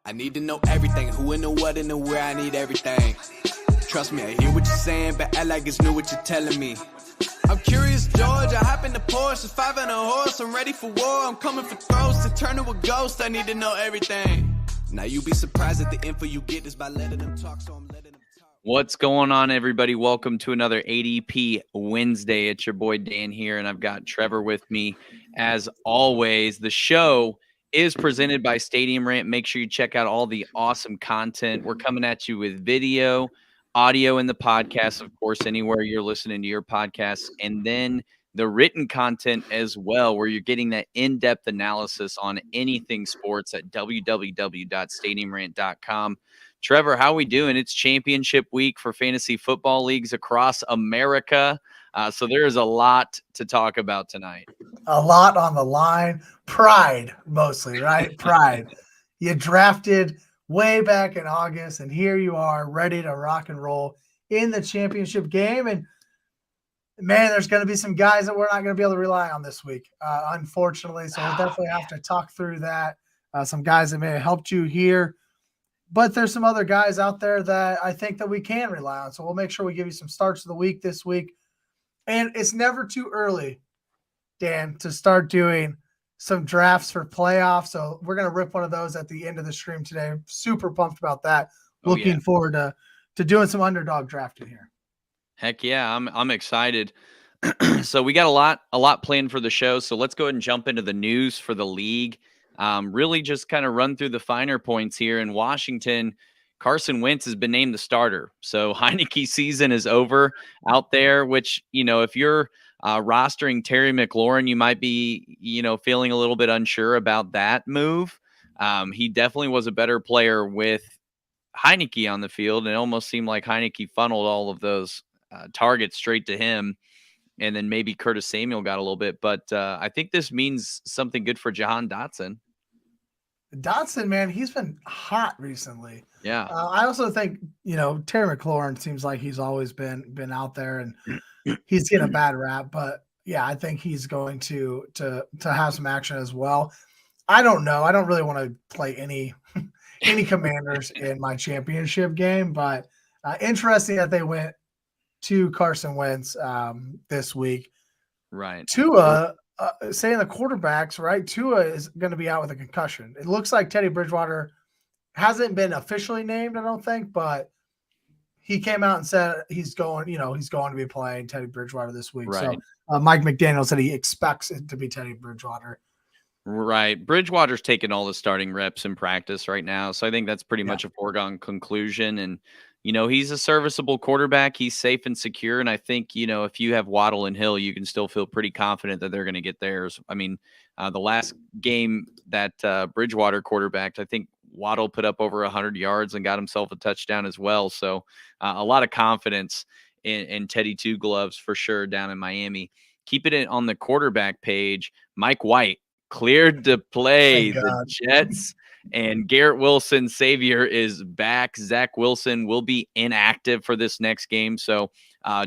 I need to know everything, who and the what and the where, I need everything. Trust me, I hear what you're saying, but act like it's new what you're telling me. I'm curious, George, I hop in the Porsche, 5 and a horse, I'm ready for war, I'm coming for throats, to turn to a ghost, I need to know everything. Now you be surprised at the info you get is by letting them talk, so I'm letting them talk. What's going on, everybody? Welcome to another ADP Wednesday. It's your boy Dan here, and I've got Trevor with me. As always, the show is presented by Stadium Rant. Make sure you check out all the awesome content. We're coming at you with video, audio in the podcast, of course, anywhere you're listening to your podcasts, and then the written content as well, where you're getting that in-depth analysis on anything sports at www.stadiumrant.com. Trevor, how we doing? It's championship week for fantasy football leagues across America. So there's a lot to talk about tonight. A lot on the line. Pride, mostly, right? Pride. You drafted way back in August, and here you are ready to rock and roll in the championship game. And, man, there's going to be some guys that we're not going to be able to rely on this week, unfortunately. So we'll definitely have to talk through that. Some guys that may have helped you here. But there's some other guys out there that I think that we can rely on. So we'll make sure we give you some starts of the week this week. And it's never too early, Dan, to start doing some drafts for playoffs. So we're going to rip one of those at the end of the stream today. Super pumped about that. Looking forward to doing some underdog drafting here. Heck yeah, I'm excited. So we got a lot planned for the show. So let's go ahead and jump into the news for the league. Really just kind of run through the finer points here. In Washington, Carson Wentz has been named the starter. So Heineke's season is over out there, which, if you're rostering Terry McLaurin, you might be, feeling a little bit unsure about that move. He definitely was a better player with Heineke on the field. And it almost seemed like Heineke funneled all of those targets straight to him. And then maybe Curtis Samuel got a little bit. But I think this means something good for Jahan Dotson. Dotson, man, he's been hot recently. Yeah. I also think, Terry McLaurin seems like he's always been out there and he's getting a bad rap. But, yeah, I think he's going to have some action as well. I don't know. I don't really want to play any Commanders in my championship game. But interesting that they went to Carson Wentz this week. Right. Tua, saying the quarterbacks, right? Tua is going to be out with a concussion. It looks like Teddy Bridgewater hasn't been officially named, I don't think, but he came out and said he's going to be playing Teddy Bridgewater this week. Right. So Mike McDaniel said he expects it to be Teddy Bridgewater. Right. Bridgewater's taking all the starting reps in practice right now. So I think that's pretty much a foregone conclusion. And, he's a serviceable quarterback. He's safe and secure. And I think, if you have Waddle and Hill, you can still feel pretty confident that they're going to get theirs. I mean, the last game that Bridgewater quarterbacked, I think Waddle put up over 100 yards and got himself a touchdown as well. So a lot of confidence in Teddy Two Gloves for sure down in Miami. Keeping it on the quarterback page, Mike White cleared to play the Jets. And Garrett Wilson, Savior, is back. Zach Wilson will be inactive for this next game. So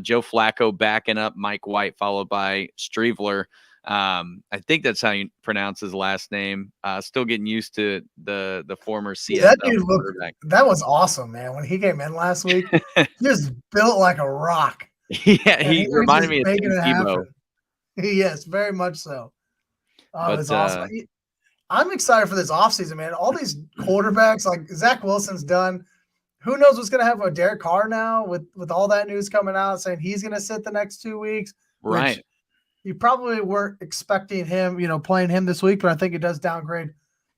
Joe Flacco backing up Mike White, followed by Streveler. I think that's how you pronounce his last name. Still getting used to the former CFL quarterback. That was awesome, man. When he came in last week, just built like a rock. Yeah, he reminded me of Tim Tebow. Yes, very much so. Oh, it's awesome. I'm excited for this offseason, man. All these quarterbacks, like Zach Wilson's done. Who knows what's going to happen with Derek Carr now with all that news coming out saying he's going to sit the next 2 weeks. Right. You probably weren't expecting him, playing him this week, but I think it does downgrade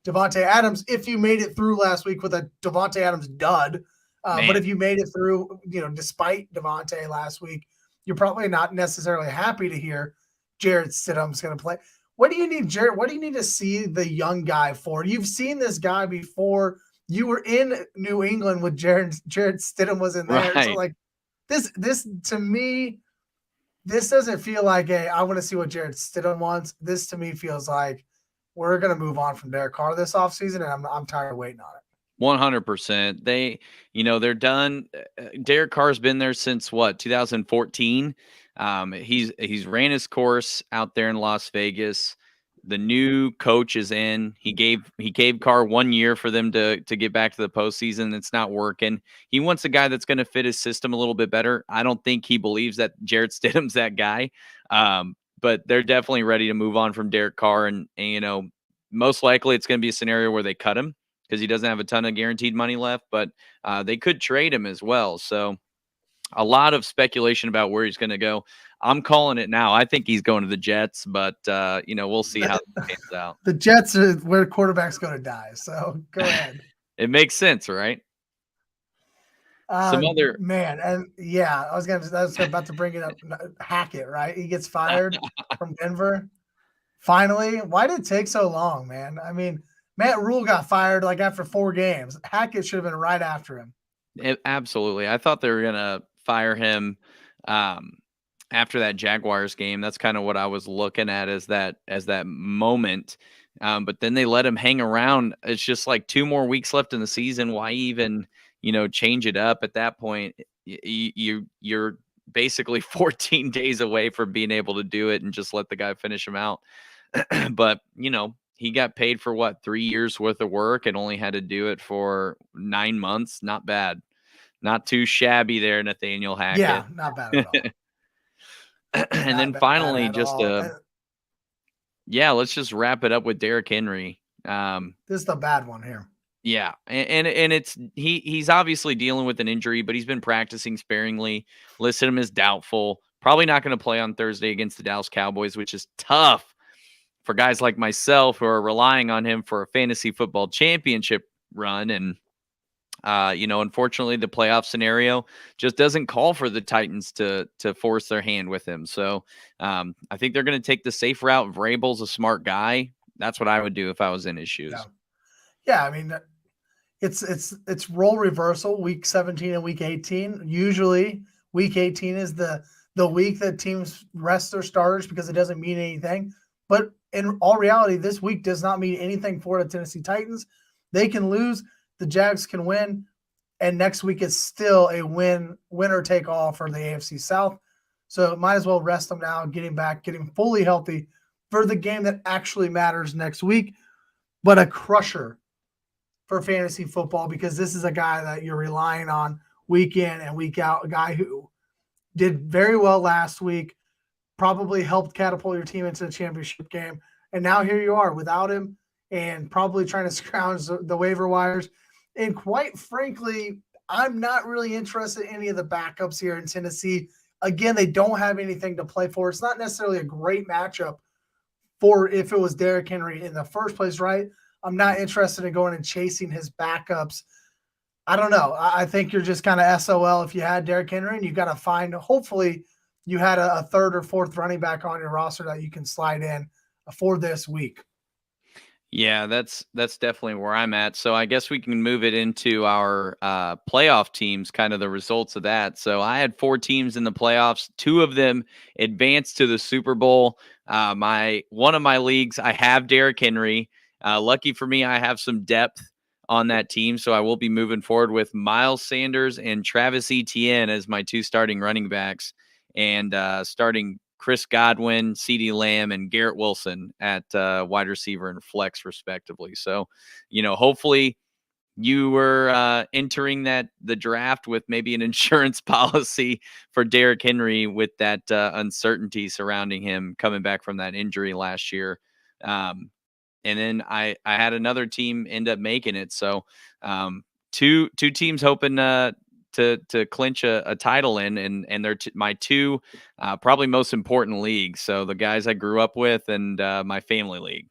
Devontae Adams if you made it through last week with a Devontae Adams dud. But if you made it through, despite Devontae last week, you're probably not necessarily happy to hear Jarrett Stidham's going to play. What do you need, Jarrett? What do you need to see the young guy for? You've seen this guy before. You were in New England with Jarrett Stidham was in there. Right. So, like, this to me, this doesn't feel like I want to see what Jarrett Stidham wants. This to me feels like we're going to move on from Derek Carr this offseason, and I'm tired of waiting on it. 100%. They're done. Derek Carr's been there since 2014. He's ran his course out there in Las Vegas. The new coach is in. He gave Carr 1 year for them to get back to the postseason. It's not working. He wants a guy that's going to fit his system a little bit better. I don't think he believes that Jarrett Stidham's that guy. But they're definitely ready to move on from Derek Carr, and most likely it's going to be a scenario where they cut him because he doesn't have a ton of guaranteed money left. But they could trade him as well. So a lot of speculation about where he's going to go. I'm calling it now. I think he's going to the Jets, but we'll see how it pans out. The Jets are where quarterbacks go to die. So go ahead. It makes sense, right? Some other man, and yeah, I was about to bring it up. Hackett, right? He gets fired from Denver. Finally, why did it take so long, man? I mean, Matt Rule got fired like after 4 games. Hackett should have been right after him. Absolutely. I thought they were gonna fire him after that Jaguars game. That's kind of what I was looking at as that moment. But then they let him hang around. It's just like 2 more weeks left in the season. Why even change it up at that point? You're basically 14 days away from being able to do it and just let the guy finish him out. But he got paid for what, 3 years worth of work and only had to do it for 9 months. Not bad. Not too shabby there, Nathaniel Hackett. Yeah, not bad at all. And then finally, let's just wrap it up with Derrick Henry. This is the bad one here. Yeah, and it's he's obviously dealing with an injury, but he's been practicing sparingly. Listed him as doubtful. Probably not going to play on Thursday against the Dallas Cowboys, which is tough for guys like myself who are relying on him for a fantasy football championship run. And unfortunately, the playoff scenario just doesn't call for the Titans to force their hand with him. So I think they're going to take the safe route. Vrabel's a smart guy. That's what I would do if I was in his shoes. Yeah, I mean, it's role reversal, week 17 and week 18. Usually, week 18 is the week that teams rest their starters because it doesn't mean anything. But in all reality, this week does not mean anything for the Tennessee Titans. They can lose, the Jags can win, and next week is still a winner take all for the AFC South. So might as well rest them now, getting fully healthy for the game that actually matters next week. But a crusher for fantasy football, because this is a guy that you're relying on week in and week out, a guy who did very well last week, probably helped catapult your team into the championship game. And now here you are without him and probably trying to scrounge the waiver wires. And quite frankly, I'm not really interested in any of the backups here in Tennessee. Again, they don't have anything to play for. It's not necessarily a great matchup for if it was Derrick Henry in the first place, right? I'm not interested in going and chasing his backups. I don't know. I think you're just kind of SOL if you had Derrick Henry, and you've got to find, hopefully you had a 3rd or 4th running back on your roster that you can slide in for this week. Yeah, that's definitely where I'm at. So I guess we can move it into our playoff teams, kind of the results of that. So I had 4 teams in the playoffs. 2 of them advanced to the Super Bowl. One of my leagues, I have Derrick Henry. Lucky for me, I have some depth on that team, so I will be moving forward with Miles Sanders and Travis Etienne as my 2 starting running backs, and starting Chris Godwin, CeeDee Lamb, and Garrett Wilson at wide receiver and flex, respectively. So, hopefully you were entering the draft with maybe an insurance policy for Derrick Henry with that uncertainty surrounding him coming back from that injury last year. And then I had another team end up making it. So 2 teams hoping to clinch a title and they're my 2 probably most important leagues. So the guys I grew up with and my family league.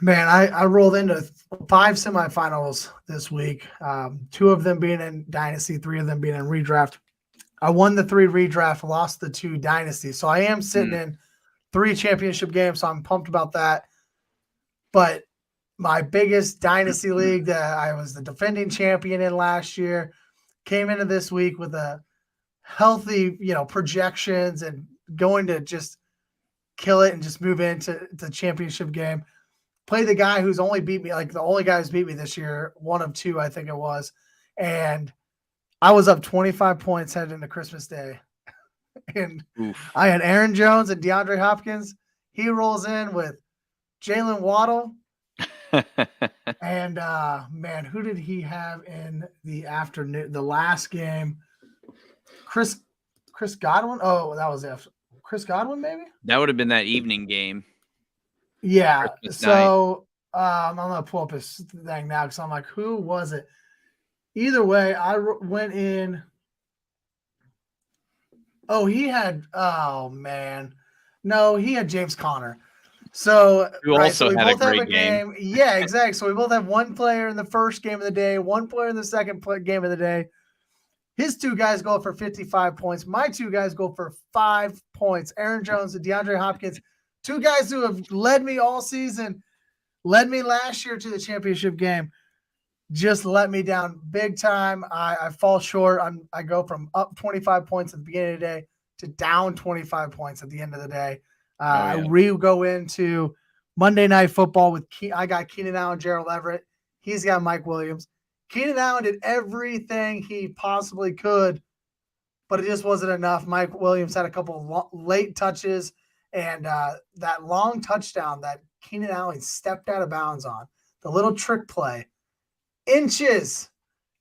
Man, I rolled into 5 semifinals this week. 2 of them being in Dynasty, 3 of them being in redraft. I won the 3 redraft, lost the 2 Dynasty. So I am sitting in 3 championship games, so I'm pumped about that. But my biggest Dynasty league that I was the defending champion in last year came into this week with a healthy, projections and going to just kill it and just move into the championship game. Play the guy who's only beat me, like the only guy who's beat me this year, 1 of 2, I think it was. And I was up 25 points heading into Christmas Day. And I had Aaron Jones and DeAndre Hopkins He rolls in with Jalen Waddle. And man, who did he have in the afternoon? The last game, Chris Godwin. Oh, that was Chris Godwin, maybe. That would have been that evening game. Yeah. Christmas So I'm gonna pull up his thing now because I'm like, who was it? Either way, I went in. Oh, he had. Oh man, no, he had James Conner. So Who also we had a both have great game. Yeah, exactly. So we both have one player in the first game of the day, one player in the second game of the day. His two guys go for 55 points. My two guys go for 5 points. Aaron Jones and DeAndre Hopkins, two guys who have led me all season, led me last year to the championship game, just let me down big time. I fall short. I go from up 25 points at the beginning of the day to down 25 points at the end of the day. I go into Monday Night Football with I got Keenan Allen, Gerald Everett. He's got Mike Williams. Keenan Allen did everything he possibly could, but it just wasn't enough. Mike Williams had a couple of late touches, and that long touchdown that Keenan Allen stepped out of bounds on, the little trick play, inches.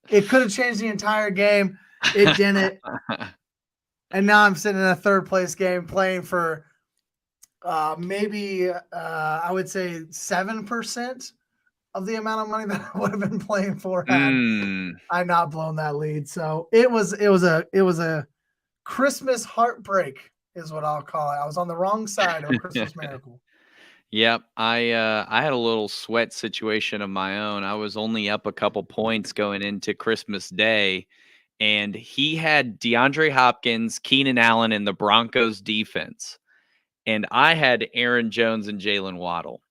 It could have changed the entire game. It didn't. And now I'm sitting in a third place game playing for maybe I would say 7% of the amount of money that I would have been playing for had I not blown that lead. So it was a Christmas heartbreak is what I'll call it. I was on the wrong side of a Christmas miracle. Yep, I had a little sweat situation of my own. I was only up a couple points going into Christmas Day, and he had DeAndre Hopkins, Keenan Allen, and the Broncos defense, and I had Aaron Jones and Jalen Waddle.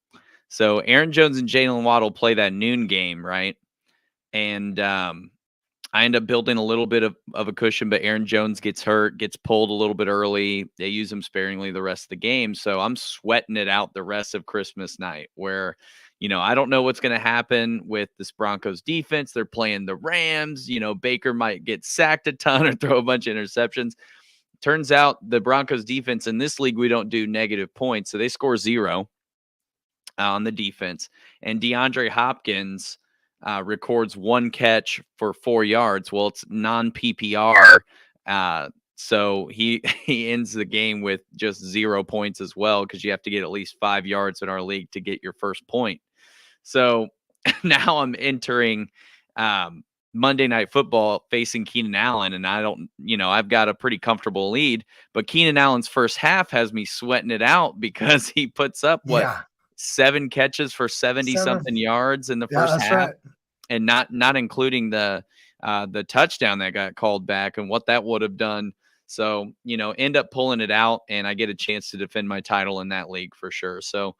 So Aaron Jones and Jalen Waddle play that noon game, right? And I end up building a little bit of a cushion, but Aaron Jones gets hurt, gets pulled a little bit early. They use him sparingly the rest of the game. So I'm sweating it out the rest of Christmas night where, I don't know what's going to happen with this Broncos defense. They're playing the Rams. Baker might get sacked a ton or throw a bunch of interceptions. Turns out the Broncos defense in this league, we don't do negative points. So they score 0 on the defense. And DeAndre Hopkins records 1 catch for 4 yards. Well, it's non-PPR. So he ends the game with just 0 points as well, because you have to get at least 5 yards in our league to get your first point. So now I'm entering Monday Night Football facing Keenan Allen, and I don't, I've got a pretty comfortable lead, but Keenan Allen's first half has me sweating it out because he puts up 7 catches for 70-something yards in the first half, right. And not including the touchdown that got called back and what that would have done. So, end up pulling it out, and I get a chance to defend my title in that league for sure. So,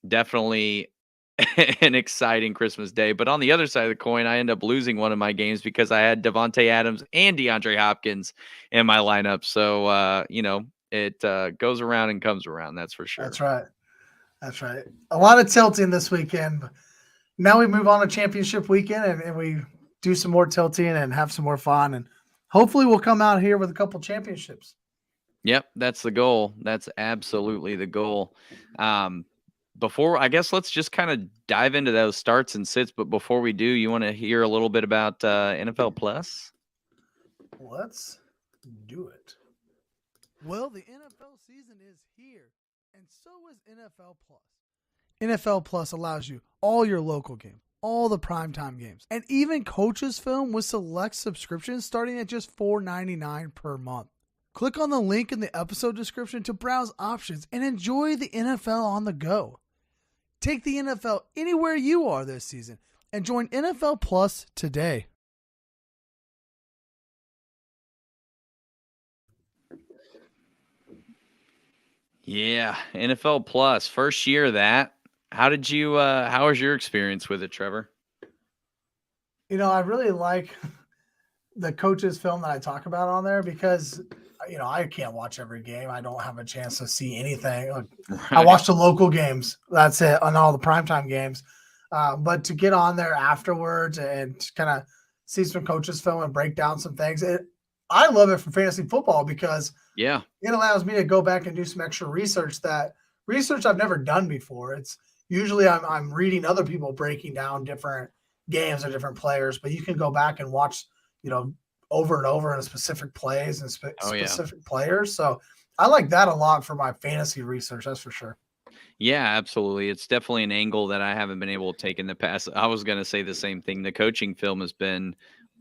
definitely an exciting Christmas Day. But on the other side of the coin, I end up losing one of my games because I had Devontae Adams and DeAndre Hopkins in my lineup. So, it goes around and comes around. That's for sure. That's right. A lot of tilting this weekend. Now we move on to championship weekend and we do some more tilting and have some more fun. And hopefully we'll come out here with a couple championships. Yep, that's the goal. That's absolutely the goal. Before, I guess let's just kind of dive into those starts and sits. But before we do, you want to hear a little bit about NFL Plus? Let's do it. Well, the NFL season is here, and so is NFL Plus. NFL Plus allows you all your local games, all the primetime games, and even coaches film with select subscriptions starting at just $4.99 per month. Click on the link in the episode description to browse options and enjoy the NFL on the go. Take the NFL anywhere you are this season and join NFL Plus today. Yeah, NFL Plus, first year of that. How was your experience with it, Trevor? I really like the coaches film that I talk about on there because, I can't watch every game. I don't have a chance to see anything. Right. I watch the local games. That's it, on all the primetime games. But to get on there afterwards and kind of see some coaches film and break down some things, I love it for fantasy football because Yeah. it allows me to go back and do some extra research I've never done before. It's usually I'm reading other people breaking down different games or different players, but you can go back and watch, over and over in specific plays and Oh, yeah. specific players. So I like that a lot for my fantasy research. That's for sure. Yeah, absolutely. It's definitely an angle that I haven't been able to take in the past. I was going to say the same thing. The coaching film has been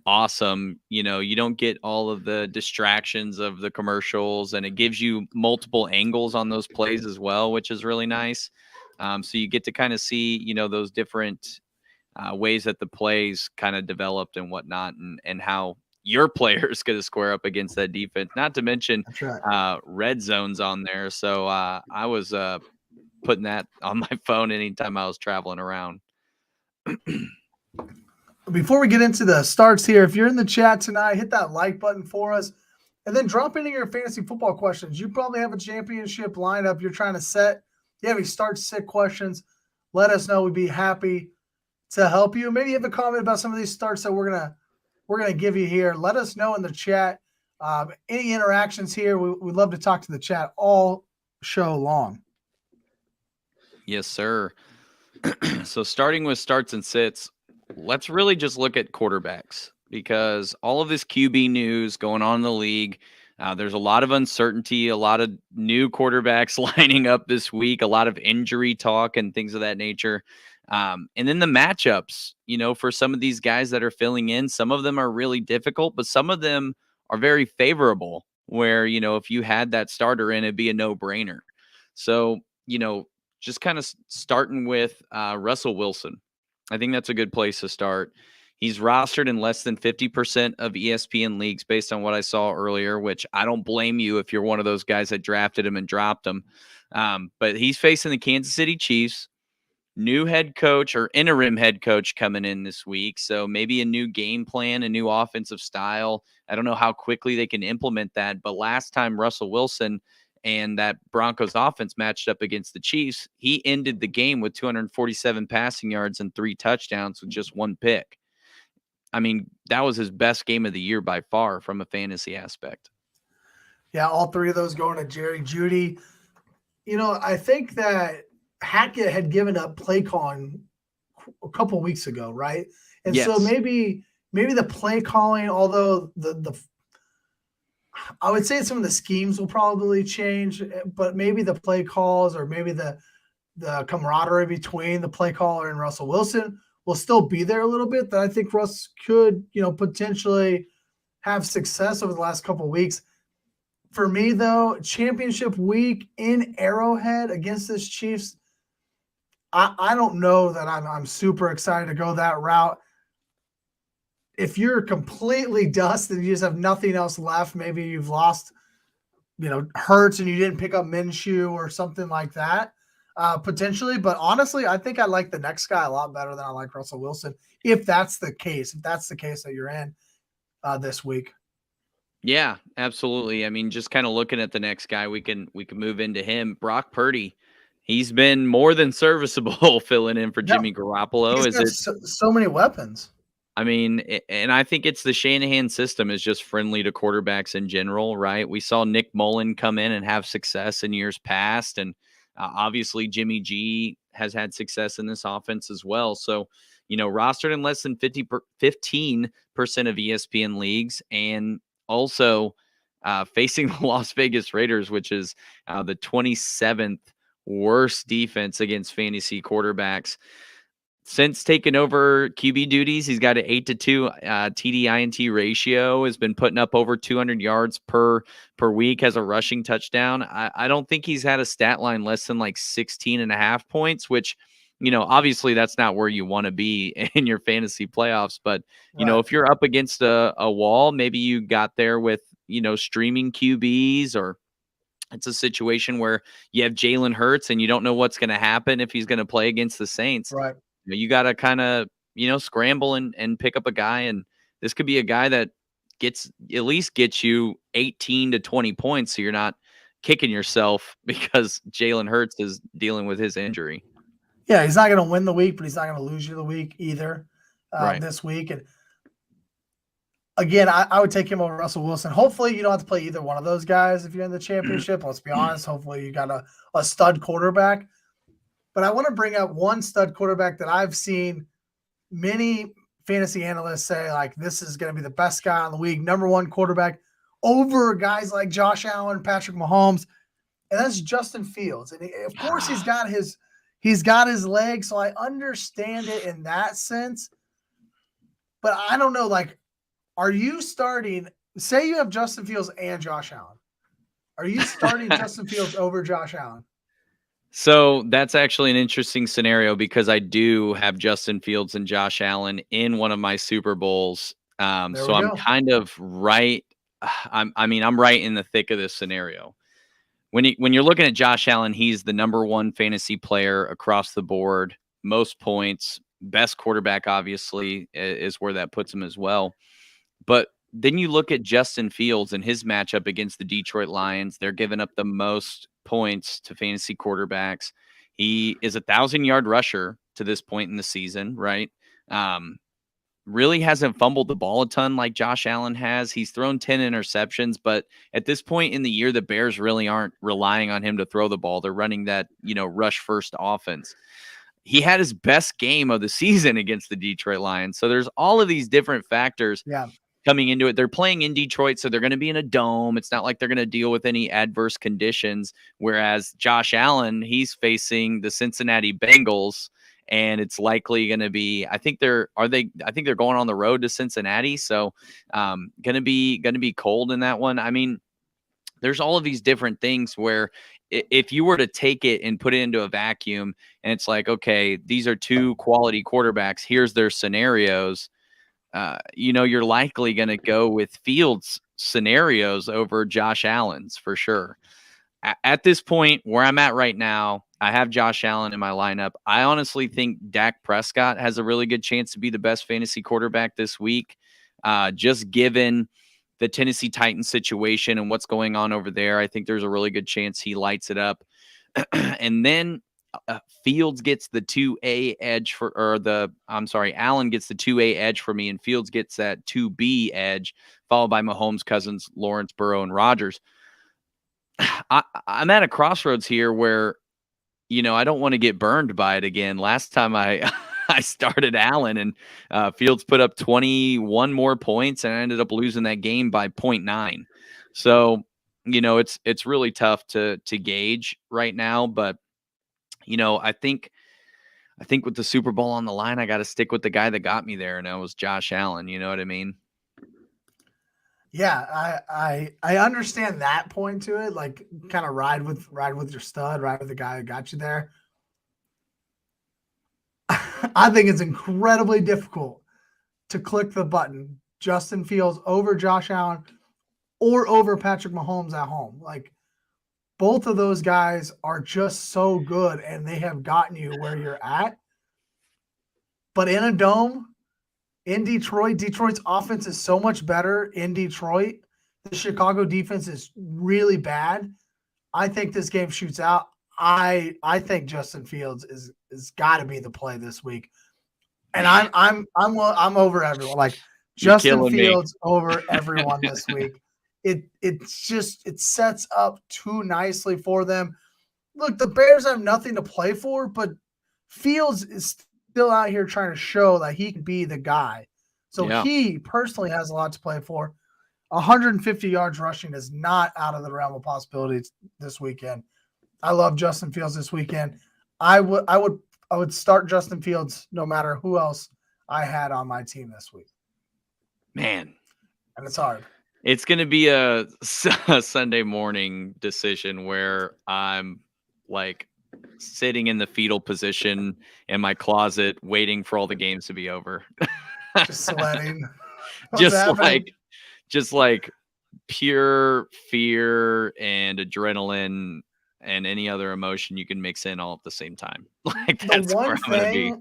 awesome. You don't get all of the distractions of the commercials, and it gives you multiple angles on those plays as well, which is really nice. So you get to kind of see, those different ways that the plays kind of developed and whatnot, and how your player is going to square up against that defense. Not to mention That's right. red zones on there. So I was putting that on my phone anytime I was traveling around. Before we get into the starts here, if you're in the chat tonight, hit that like button for us and then drop into your fantasy football questions. You probably have a championship lineup you're trying to set. You have any start sit questions, let us know. We'd be happy to help you. Maybe you have a comment about some of these starts that we're gonna give you here. Let us know in the chat. Any interactions here, we'd love to talk to the chat all show long. Yes, sir. So starting with starts and sits, let's really just look at quarterbacks, because all of this QB news going on in the league, there's a lot of uncertainty, a lot of new quarterbacks lining up this week, a lot of injury talk and things of that nature. And then the matchups, for some of these guys that are filling in, some of them are really difficult, but some of them are very favorable where, if you had that starter in, it'd be a no-brainer. So, just kind of starting with Russell Wilson. I think that's a good place to start. He's rostered in less than 50% of ESPN leagues based on what I saw earlier, which I don't blame you if you're one of those guys that drafted him and dropped him. But he's facing the Kansas City Chiefs, new head coach or interim head coach coming in this week. So maybe a new game plan, a new offensive style. I don't know how quickly they can implement that. But last time Russell Wilson and that Broncos offense matched up against the Chiefs, he ended the game with 247 passing yards and 3 touchdowns with just 1 pick. I mean, that was his best game of the year by far from a fantasy aspect. Yeah, all 3 of those going to Jerry Jeudy. I think that Hackett had given up play calling a couple weeks ago, right? And Yes. so maybe the play calling, although I would say some of the schemes will probably change, but maybe the play calls or maybe the camaraderie between the play caller and Russell Wilson will still be there a little bit. That I think Russ could, potentially have success over the last couple of weeks. For me, though, championship week in Arrowhead against this Chiefs, I don't know that I'm super excited to go that route. If you're completely dust and you just have nothing else left, maybe you've lost, Hurts and you didn't pick up Minshew or something like that, potentially. But honestly, I think I like the next guy a lot better than I like Russell Wilson, if that's the case that you're in this week. Yeah, absolutely. I mean, just kind of looking at the next guy, we can move into him. Brock Purdy. He's been more than serviceable filling in for Jimmy Garoppolo. He's got so many weapons. I mean, and I think it's the Shanahan system is just friendly to quarterbacks in general, right? We saw Nick Mullen come in and have success in years past, and obviously Jimmy G has had success in this offense as well. So, rostered in less than 15% of ESPN leagues, and also facing the Las Vegas Raiders, which is the 27th worst defense against fantasy quarterbacks. Since taking over QB duties, he's got an 8-2 TD-INT ratio, has been putting up over 200 yards per week, has a rushing touchdown. I don't think he's had a stat line less than like 16.5 points, which, obviously that's not where you want to be in your fantasy playoffs. But, if you're up against a wall, maybe you got there with, streaming QBs, or it's a situation where you have Jalen Hurts and you don't know what's going to happen if he's going to play against the Saints. Right. You got to kind of, scramble and pick up a guy. And this could be a guy that at least gets you 18 to 20 points. So you're not kicking yourself because Jalen Hurts is dealing with his injury. Yeah, he's not going to win the week, but he's not going to lose you the week either Right. this week. And Again, I would take him over Russell Wilson. Hopefully, you don't have to play either one of those guys if you're in the championship. Let's be honest. Hopefully, you got a stud quarterback. But I want to bring up one stud quarterback that I've seen many fantasy analysts say, like, this is going to be the best guy in the league, number one quarterback over guys like Josh Allen, Patrick Mahomes, and that's Justin Fields. And of course, he's got his legs, so I understand it in that sense. But I don't know, like, are you starting, say you have Justin Fields and Josh Allen. Are you starting Justin Fields over Josh Allen? So that's actually an interesting scenario because I do have Justin Fields and Josh Allen in one of my Super Bowls. So I'm kind of right. I'm right in the thick of this scenario. When you're looking at Josh Allen, he's the number one fantasy player across the board, most points, best quarterback, obviously, is where that puts him as well. But then you look at Justin Fields and his matchup against the Detroit Lions. They're giving up the most points to fantasy quarterbacks. He is a 1,000-yard rusher to this point in the season, right? Really hasn't fumbled the ball a ton like Josh Allen has. He's thrown 10 interceptions, but at this point in the year, the Bears really aren't relying on him to throw the ball. They're running that, rush first offense. He had his best game of the season against the Detroit Lions. So there's all of these different factors coming into it. They're playing in Detroit, so they're going to be in a dome. It's not like they're going to deal with any adverse conditions. Whereas Josh Allen, he's facing the Cincinnati Bengals, and it's likely going to be. I think they're going on the road to Cincinnati, so going to be cold in that one. I mean, there's all of these different things where if you were to take it and put it into a vacuum, and it's like, okay, these are two quality quarterbacks. Here's their scenarios. You're likely going to go with Fields' scenarios over Josh Allen's for sure. At this point where I'm at right now, I have Josh Allen in my lineup. I honestly think Dak Prescott has a really good chance to be the best fantasy quarterback this week, just given the Tennessee Titans situation and what's going on over there. I think there's a really good chance he lights it up. And then Fields gets the 2A edge Allen gets the 2A edge for me, and Fields gets that 2B edge, followed by Mahomes, Cousins, Lawrence, Burrow, and Rodgers. I'm at a crossroads here where, I don't want to get burned by it again. Last time I started Allen and Fields put up 21 more points, and I ended up losing that game by 0.9. So, it's really tough to gauge right now, but I think with the Super Bowl on the line, I got to stick with the guy that got me there, and that was Josh Allen. You know what I mean? Yeah, I understand that point to it. Like, kind of ride with your stud, ride with the guy that got you there. I think it's incredibly difficult to click the button Justin Fields over Josh Allen or over Patrick Mahomes at home. Like, both of those guys are just so good, and they have gotten you where you're at. But in a dome, in Detroit's offense is so much better in Detroit. The Chicago defense is really bad. I think this game shoots out. I think Justin Fields is got to be the play this week, and I'm over everyone. Like, Justin Fields over everyone this week. It sets up too nicely for them. Look, the Bears have nothing to play for, but Fields is still out here trying to show that he can be the guy. So he personally has a lot to play for. 150 yards rushing is not out of the realm of possibilities this weekend. I love Justin Fields this weekend. I would start Justin Fields no matter who else I had on my team this week. Man, and it's hard. It's going to be a Sunday morning decision where I'm like sitting in the fetal position in my closet waiting for all the games to be over. Just sweating. just like pure fear and adrenaline and any other emotion you can mix in all at the same time. Like, that's where I'm going to be.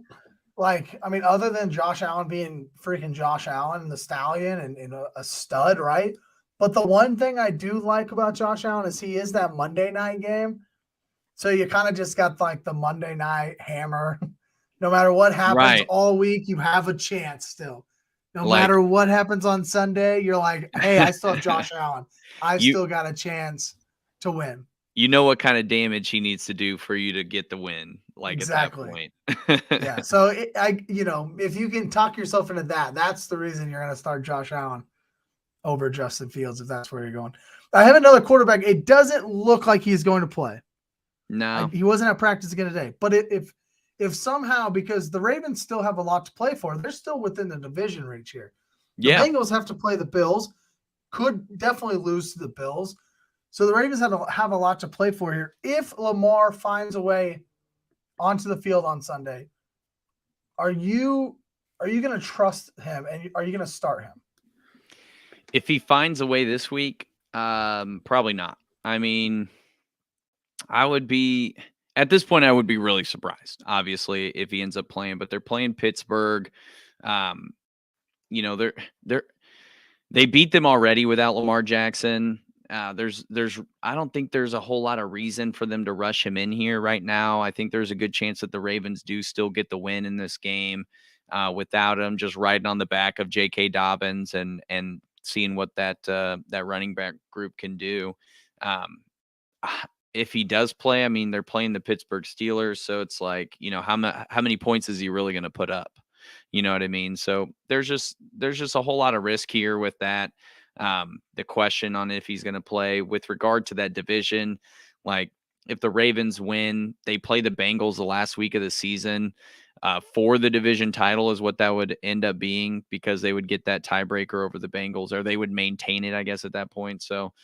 Like, I mean, other than Josh Allen being freaking Josh Allen, the stallion and a stud, right? But the one thing I do like about Josh Allen is he is that Monday night game. So you kind of just got like the Monday night hammer. No matter what happens all week, you have a chance still. No matter what happens on Sunday, you're like, hey, I still have Josh Allen. I still got a chance to win. You know what kind of damage he needs to do for you to get the win, Exactly. at that point. Yeah. So, if you can talk yourself into that, that's the reason you're going to start Josh Allen over Justin Fields, if that's where you're going. I have another quarterback. It doesn't look like he's going to play. No. He wasn't at practice again today. But if somehow, because the Ravens still have a lot to play for, they're still within the division reach here. The Bengals have to play the Bills, could definitely lose to the Bills. So the Ravens have a lot to play for here. If Lamar finds a way onto the field on Sunday, are you going to trust him, and are you going to start him? If he finds a way this week, probably not. I mean, at this point, I would be really surprised, obviously, if he ends up playing, but they're playing Pittsburgh. They beat them already without Lamar Jackson. I don't think there's a whole lot of reason for them to rush him in here right now. I think there's a good chance that the Ravens do still get the win in this game without him, just riding on the back of J.K. Dobbins and seeing what that running back group can do. If he does play, I mean, they're playing the Pittsburgh Steelers, so it's like, how many points is he really going to put up? You know what I mean? So there's just a whole lot of risk here with that. The question on if he's going to play with regard to that division, like if the Ravens win, they play the Bengals the last week of the season for the division title is what that would end up being, because they would get that tiebreaker over the Bengals, or they would maintain it, I guess, at that point. So,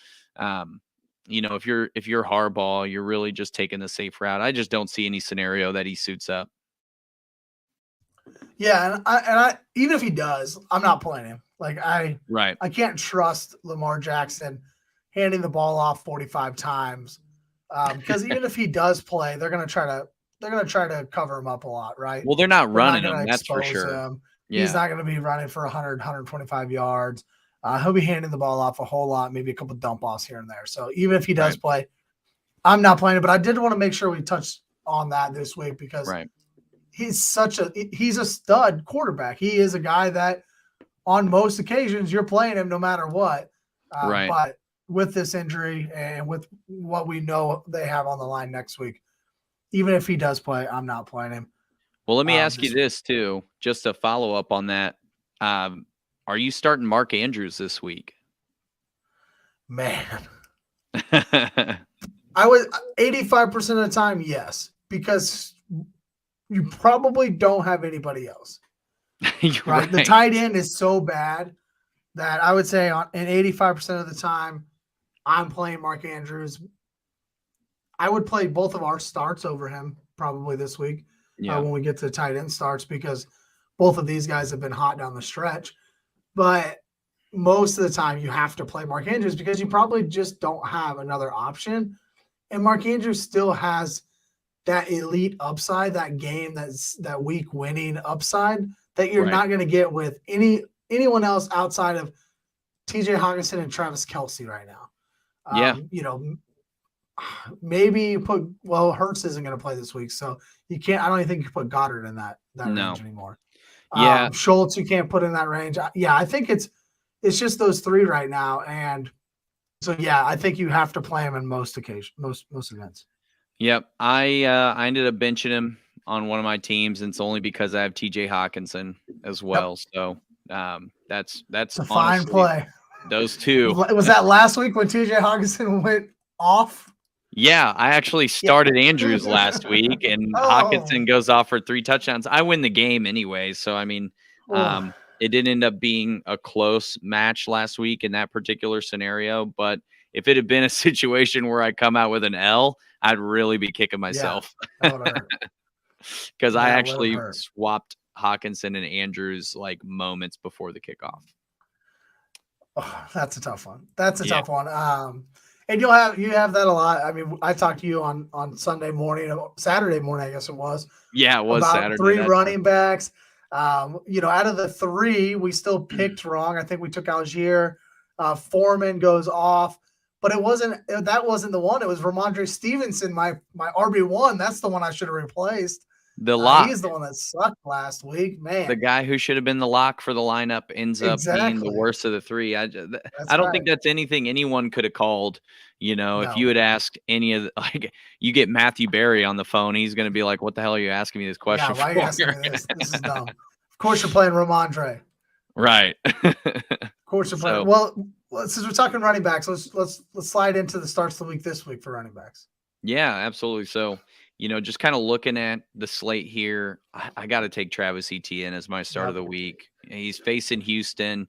if you're Harbaugh, you're really just taking the safe route. I just don't see any scenario that he suits up. Yeah, and I even if he does, I'm not playing him. Like I can't trust Lamar Jackson handing the ball off 45 times, because even if he does play, they're gonna try to cover him up a lot, right? Well, they're not running him, that's for sure. Yeah. He's not going to be running for 100, 125 yards. He'll be handing the ball off a whole lot, maybe a couple dump offs here and there. So even if he does play, I'm not playing it. But I did want to make sure we touched on that this week, because he's a stud quarterback. He is a guy that on most occasions you're playing him no matter what. But with this injury and with what we know they have on the line next week, even if he does play, I'm not playing him. Well, let me ask you this too, just to follow up on that. Are you starting Mark Andrews this week? Man, I was 85% of the time, yes, because you probably don't have anybody else. Right? The tight end is so bad that I would say in 85% of the time, I'm playing Mark Andrews. I would play both of our starts over him probably this week when we get to the tight end starts, because both of these guys have been hot down the stretch. But most of the time you have to play Mark Andrews because you probably just don't have another option. And Mark Andrews still has that elite upside, that game, that week winning upside that you're not going to get with anyone else outside of TJ Hawkinson and Travis Kelce right now. Maybe Hurts isn't going to play this week, so you can't. I don't even think you can put Goddard in that range anymore. Schultz you can't put in that range. I think it's just those three right now, and so I think you have to play him in most occasions, most events. Yep, I ended up benching him on one of my teams, and it's only because I have TJ Hawkinson as well. Yep. So that's a fine play. Those two. Was that last week when TJ Hawkinson went off? Yeah, I actually started Andrews last week, and Hawkinson goes off for 3 touchdowns. I win the game anyway, so I mean, it didn't end up being a close match last week in that particular scenario. But if it had been a situation where I come out with an L, I'd really be kicking myself. Because I actually swapped Hawkinson and Andrews like moments before the kickoff. Oh, that's a tough one. Tough one. And you have that a lot. I mean, I talked to you on Saturday morning, I guess it was. Yeah, it was about Saturday. 3 running backs. Out of the 3, we still picked wrong. I think we took Algier. Foreman goes off, but that wasn't the one. It was Ramondre Stevenson, my RB1. That's the one I should have replaced. The lock. He's the one that sucked last week, man. The guy who should have been the lock for the lineup ends up being the worst of the three. I don't think that's anything anyone could have called. If you had asked any of you get Matthew Berry on the phone, he's going to be like, "What the hell are you asking me this question why for? Are you asking me this? This is dumb." Of course, you're playing Ramondre. Right. Of course, you're playing. Well, since we're talking running backs, let's slide into the starts of the week this week for running backs. Yeah, absolutely. So, just kind of looking at the slate here, I got to take Travis Etienne as my start of the week. He's facing Houston.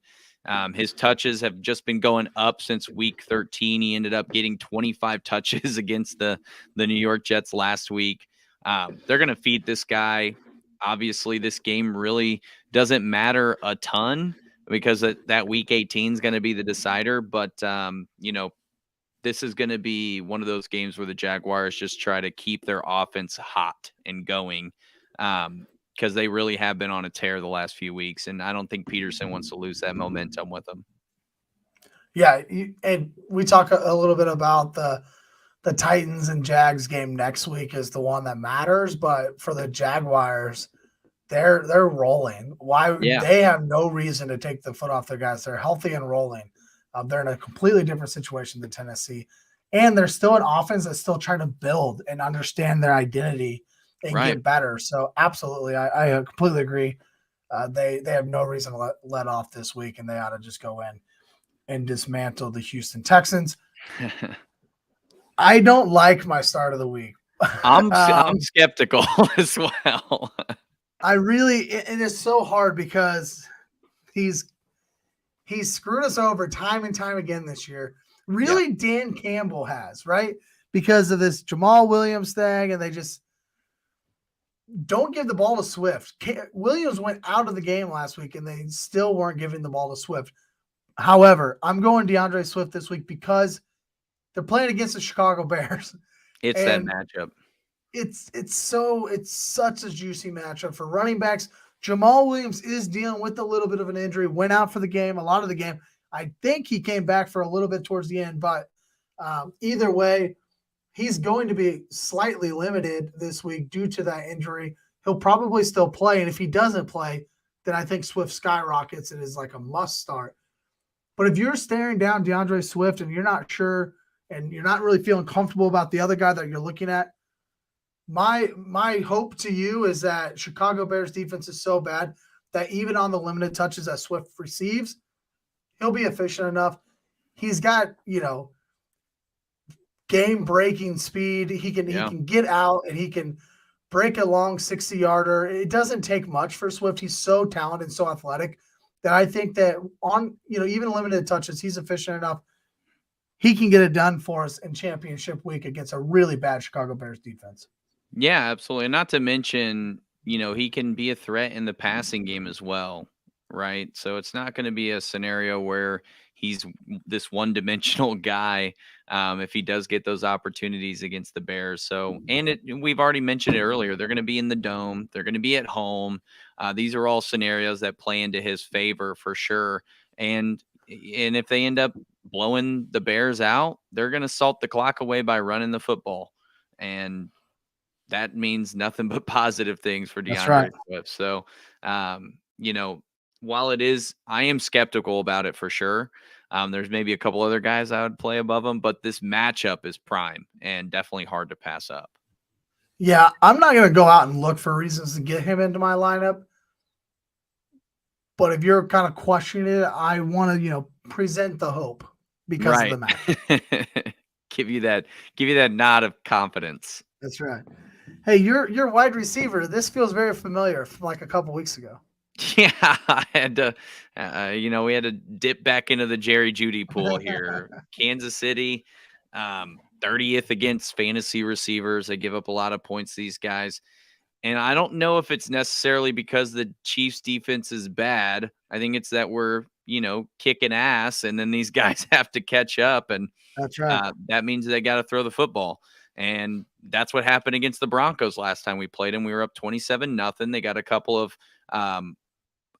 His touches have just been going up since week 13. He ended up getting 25 touches against the New York Jets last week. They're going to feed this guy. Obviously, this game really doesn't matter a ton because that week 18 is going to be the decider. But, this is going to be one of those games where the Jaguars just try to keep their offense hot and going because they really have been on a tear the last few weeks. And I don't think Peterson wants to lose that momentum with them. Yeah, and we talk a little bit about the Titans and Jags game next week is the one that matters. But for the Jaguars, they're rolling. They have no reason to take the foot off their gas. They're healthy and rolling. They're in a completely different situation than Tennessee. And they're still an offense that's still trying to build and understand their identity and get better. So absolutely, I completely agree. They have no reason to let off this week, and they ought to just go in and dismantle the Houston Texans. I don't like my start of the week. I'm skeptical as well. It is so hard because he's screwed us over time and time again this year. Really, Dan Campbell has, right? Because of this Jamal Williams thing, and they just don't give the ball to Swift. Williams went out of the game last week, and they still weren't giving the ball to Swift. However, I'm going DeAndre Swift this week because they're playing against the Chicago Bears. It's that matchup. It's such a juicy matchup for running backs. Jamal Williams is dealing with a little bit of an injury, went out for the game, a lot of the game. I think he came back for a little bit towards the end, but either way, he's going to be slightly limited this week due to that injury. He'll probably still play, and if he doesn't play, then I think Swift skyrockets and is like a must start. But if you're staring down DeAndre Swift and you're not sure and you're not really feeling comfortable about the other guy that you're looking at, my hope to you is that Chicago Bears defense is so bad that even on the limited touches that Swift receives, he'll be efficient enough. He's got, game-breaking speed. He can get out and he can break a long 60-yarder. It doesn't take much for Swift. He's so talented and so athletic that I think that on, even limited touches, he's efficient enough. He can get it done for us in championship week against a really bad Chicago Bears defense. Yeah, absolutely. Not to mention, he can be a threat in the passing game as well, right? So it's not going to be a scenario where he's this one-dimensional guy if he does get those opportunities against the Bears. So, and we've already mentioned it earlier, they're going to be in the dome. They're going to be at home. These are all scenarios that play into his favor for sure. And if they end up blowing the Bears out, they're going to salt the clock away by running the football. And that means nothing but positive things for DeAndre Swift. So, while I am skeptical about it for sure. There's maybe a couple other guys I would play above him, but this matchup is prime and definitely hard to pass up. Yeah, I'm not going to go out and look for reasons to get him into my lineup. But if you're kind of questioning it, I want to, present the hope because of the matchup. give you that nod of confidence. That's right. Hey, you're wide receiver. This feels very familiar from like a couple weeks ago. Yeah, I had to, we had to dip back into the Jerry Jeudy pool here. Kansas City, 30th against fantasy receivers. They give up a lot of points, these guys. And I don't know if it's necessarily because the Chiefs defense is bad. I think it's that we're, kicking ass and then these guys have to catch up. And that's right. That means they got to throw the football. And that's what happened against the Broncos last time we played them. We were up 27-0. They got a couple of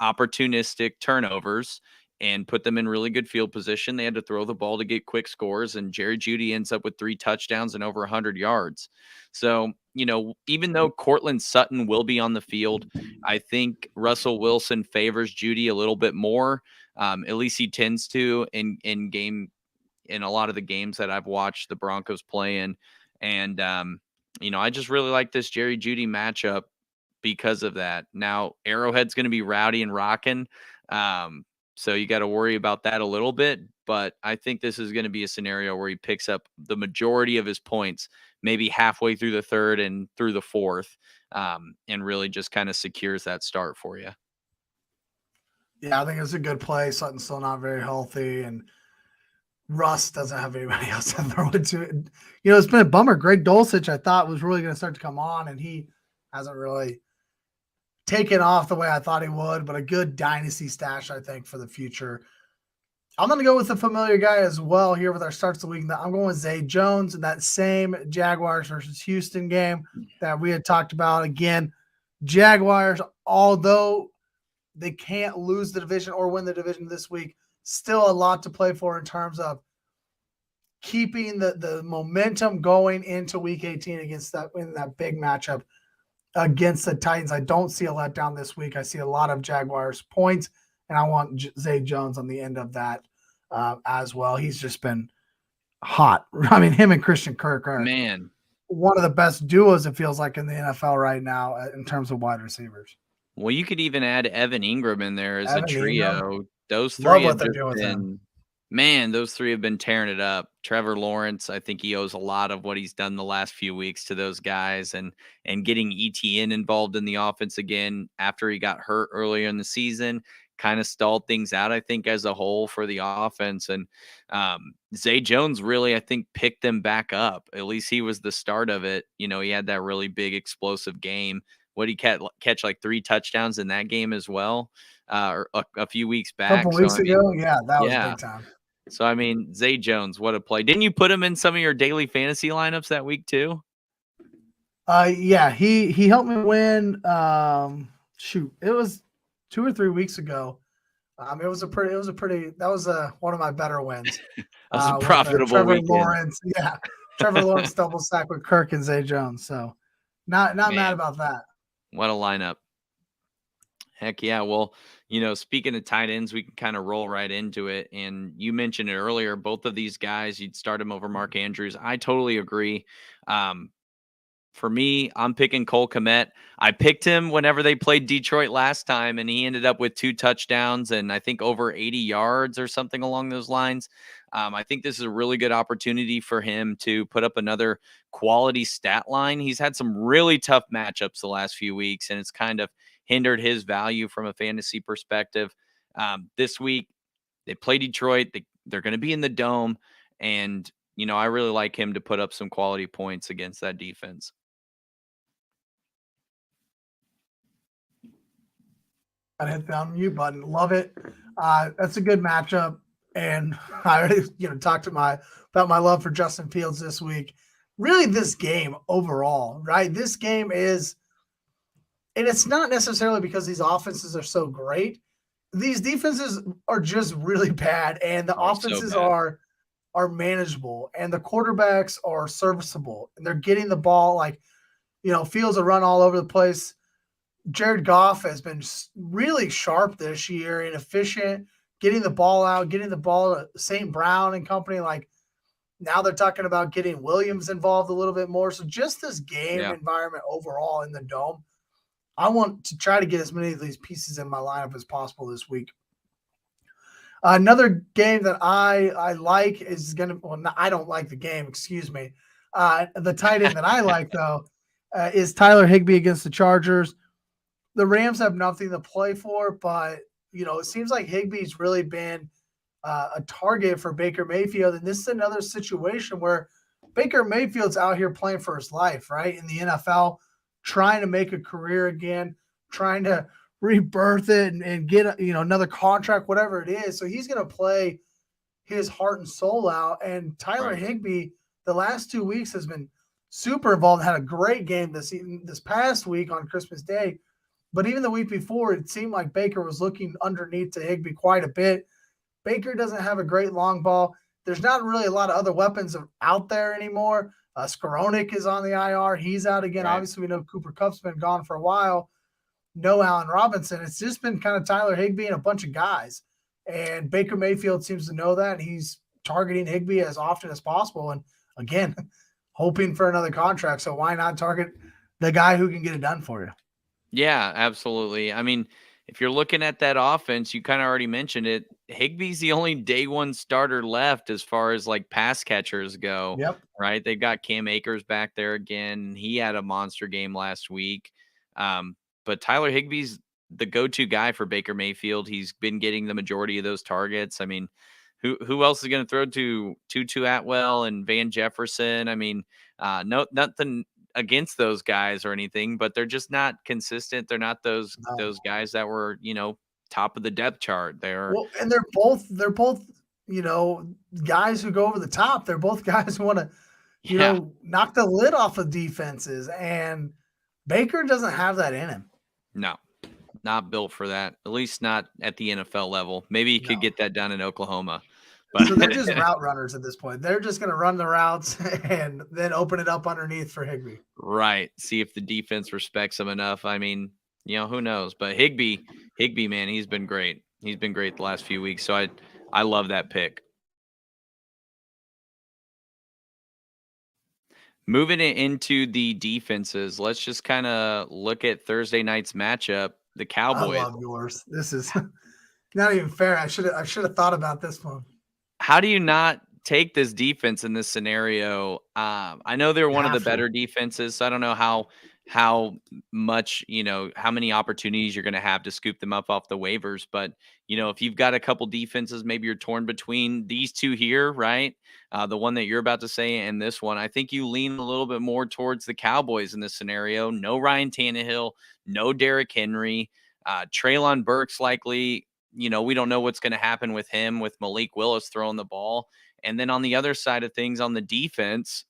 opportunistic turnovers and put them in really good field position. They had to throw the ball to get quick scores, and Jerry Jeudy ends up with 3 touchdowns and over 100 yards. So, even though Cortland Sutton will be on the field, I think Russell Wilson favors Jeudy a little bit more. At least he tends to in a lot of the games that I've watched the Broncos play in. And, I just really like this Jerry Jeudy matchup because of that. Now, Arrowhead's going to be rowdy and rocking. So you got to worry about that a little bit. But I think this is going to be a scenario where he picks up the majority of his points, maybe halfway through the third and through the fourth, and really just kind of secures that start for you. Yeah, I think it's a good play. Sutton's still not very healthy, and Russ doesn't have anybody else to throw it to. It's been a bummer. Greg Dulcich, I thought, was really going to start to come on, and he hasn't really taken off the way I thought he would, but a good dynasty stash, I think, for the future. I'm going to go with a familiar guy as well here with our starts of the week. I'm going with Zay Jones in that same Jaguars versus Houston game that we had talked about. Again, Jaguars, although they can't lose the division or win the division this week, still a lot to play for in terms of keeping the momentum going into week 18 against that big matchup against the Titans. I don't see a letdown this week. I see a lot of Jaguars points, and I want Zay Jones on the end of that as well. He's just been hot. I mean, him and Christian Kirk are one of the best duos, it feels like, in the NFL right now in terms of wide receivers. Well, you could even add Evan Ingram in there as a trio. Ingram. Those three Love what they're doing with him. Those three have been tearing it up. Trevor Lawrence, I think he owes a lot of what he's done the last few weeks to those guys, and getting ETN involved in the offense again after he got hurt earlier in the season kind of stalled things out, I think, as a whole for the offense. And Zay Jones really, I think, picked them back up. At least he was the start of it. He had that really big explosive game. What he catch like 3 touchdowns in that game as well, or a few weeks back. A couple weeks ago, yeah, that was big time. So, I mean, Zay Jones, what a play. Didn't you put him in some of your daily fantasy lineups that week too? Yeah, he helped me win. It was 2 or 3 weeks ago. It was one of my better wins. That was a profitable Trevor weekend. Lawrence, yeah. Trevor Lawrence double sack with Kirk and Zay Jones. So not mad about that. What a lineup. Heck yeah. Well, speaking of tight ends, we can kind of roll right into it. And you mentioned it earlier, both of these guys, you'd start him over Mark Andrews. I totally agree. For me, I'm picking Cole Kmet. I picked him whenever they played Detroit last time, and he ended up with 2 touchdowns and I think over 80 yards or something along those lines. I think this is a really good opportunity for him to put up another quality stat line. He's had some really tough matchups the last few weeks, and it's kind of hindered his value from a fantasy perspective. This week, they play Detroit. They're going to be in the Dome, and, I really like him to put up some quality points against that defense. I hit the unmute button. Love it. That's a good matchup. And I already, talked about my love for Justin Fields this week. Really, this game overall, right? This game is, and it's not necessarily because these offenses are so great. These defenses are just really bad, and the offenses are manageable, and the quarterbacks are serviceable, and they're getting the ball Fields will run all over the place. Jared Goff has been really sharp this year and efficient, getting the ball out, getting the ball to St. Brown and company. Now they're talking about getting Williams involved a little bit more. So just this game environment overall in the Dome, I want to try to get as many of these pieces in my lineup as possible this week. Another game that I like is I don't like the game, excuse me. The tight end that I like, though, is Tyler Higbee against the Chargers. The Rams have nothing to play for, but, it seems like Higbee's really been a target for Baker Mayfield. And this is another situation where Baker Mayfield's out here playing for his life, right? In the NFL, trying to make a career again, trying to rebirth it and get, another contract, whatever it is. So he's going to play his heart and soul out. And Tyler Higbee, the last 2 weeks has been super involved, had a great game this past week on Christmas Day. But even the week before, it seemed like Baker was looking underneath to Higbee quite a bit. Baker doesn't have a great long ball. There's not really a lot of other weapons out there anymore. Skoronik is on the IR. He's out again. Right. Obviously, we know Cooper Kupp's been gone for a while. No Allen Robinson. It's just been kind of Tyler Higbee and a bunch of guys. And Baker Mayfield seems to know that. He's targeting Higbee as often as possible. And again, hoping for another contract. So why not target the guy who can get it done for you? Yeah, absolutely. I mean, if you're looking at that offense, you kind of already mentioned it. Higbee's the only day one starter left as far as like pass catchers go. Yep. Right. They've got Cam Akers back there again. He had a monster game last week. But Tyler Higbee's the go-to guy for Baker Mayfield. He's been getting the majority of those targets. I mean, who else is going to throw to Tutu Atwell and Van Jefferson? I mean, nothing against those guys or anything, but they're just not consistent. They're not those guys that were, top of the depth chart. And they're both, guys who go over the top. They're both guys who want to, knock the lid off of defenses. And Baker doesn't have that in him. No, not built for that. At least not at the NFL level. Maybe he could get that done in Oklahoma. But so they're just route runners at this point. They're just going to run the routes and then open it up underneath for Higbee. Right. See if the defense respects him enough. I mean, who knows? But Higbee, man, he's been great. He's been great the last few weeks. So I love that pick. Moving it into the defenses, let's just kind of look at Thursday night's matchup. The Cowboys. I love yours. This is not even fair. I should have thought about this one. How do you not take this defense in this scenario? I know they're one of the better defenses, so I don't know how much, how many opportunities you're going to have to scoop them up off the waivers. But, if you've got a couple defenses, maybe you're torn between these two here, right? The one that you're about to say and this one, I think you lean a little bit more towards the Cowboys in this scenario. No Ryan Tannehill, no Derrick Henry, Treylon Burks likely. We don't know what's going to happen with him, with Malik Willis throwing the ball. And then on the other side of things, on the defense,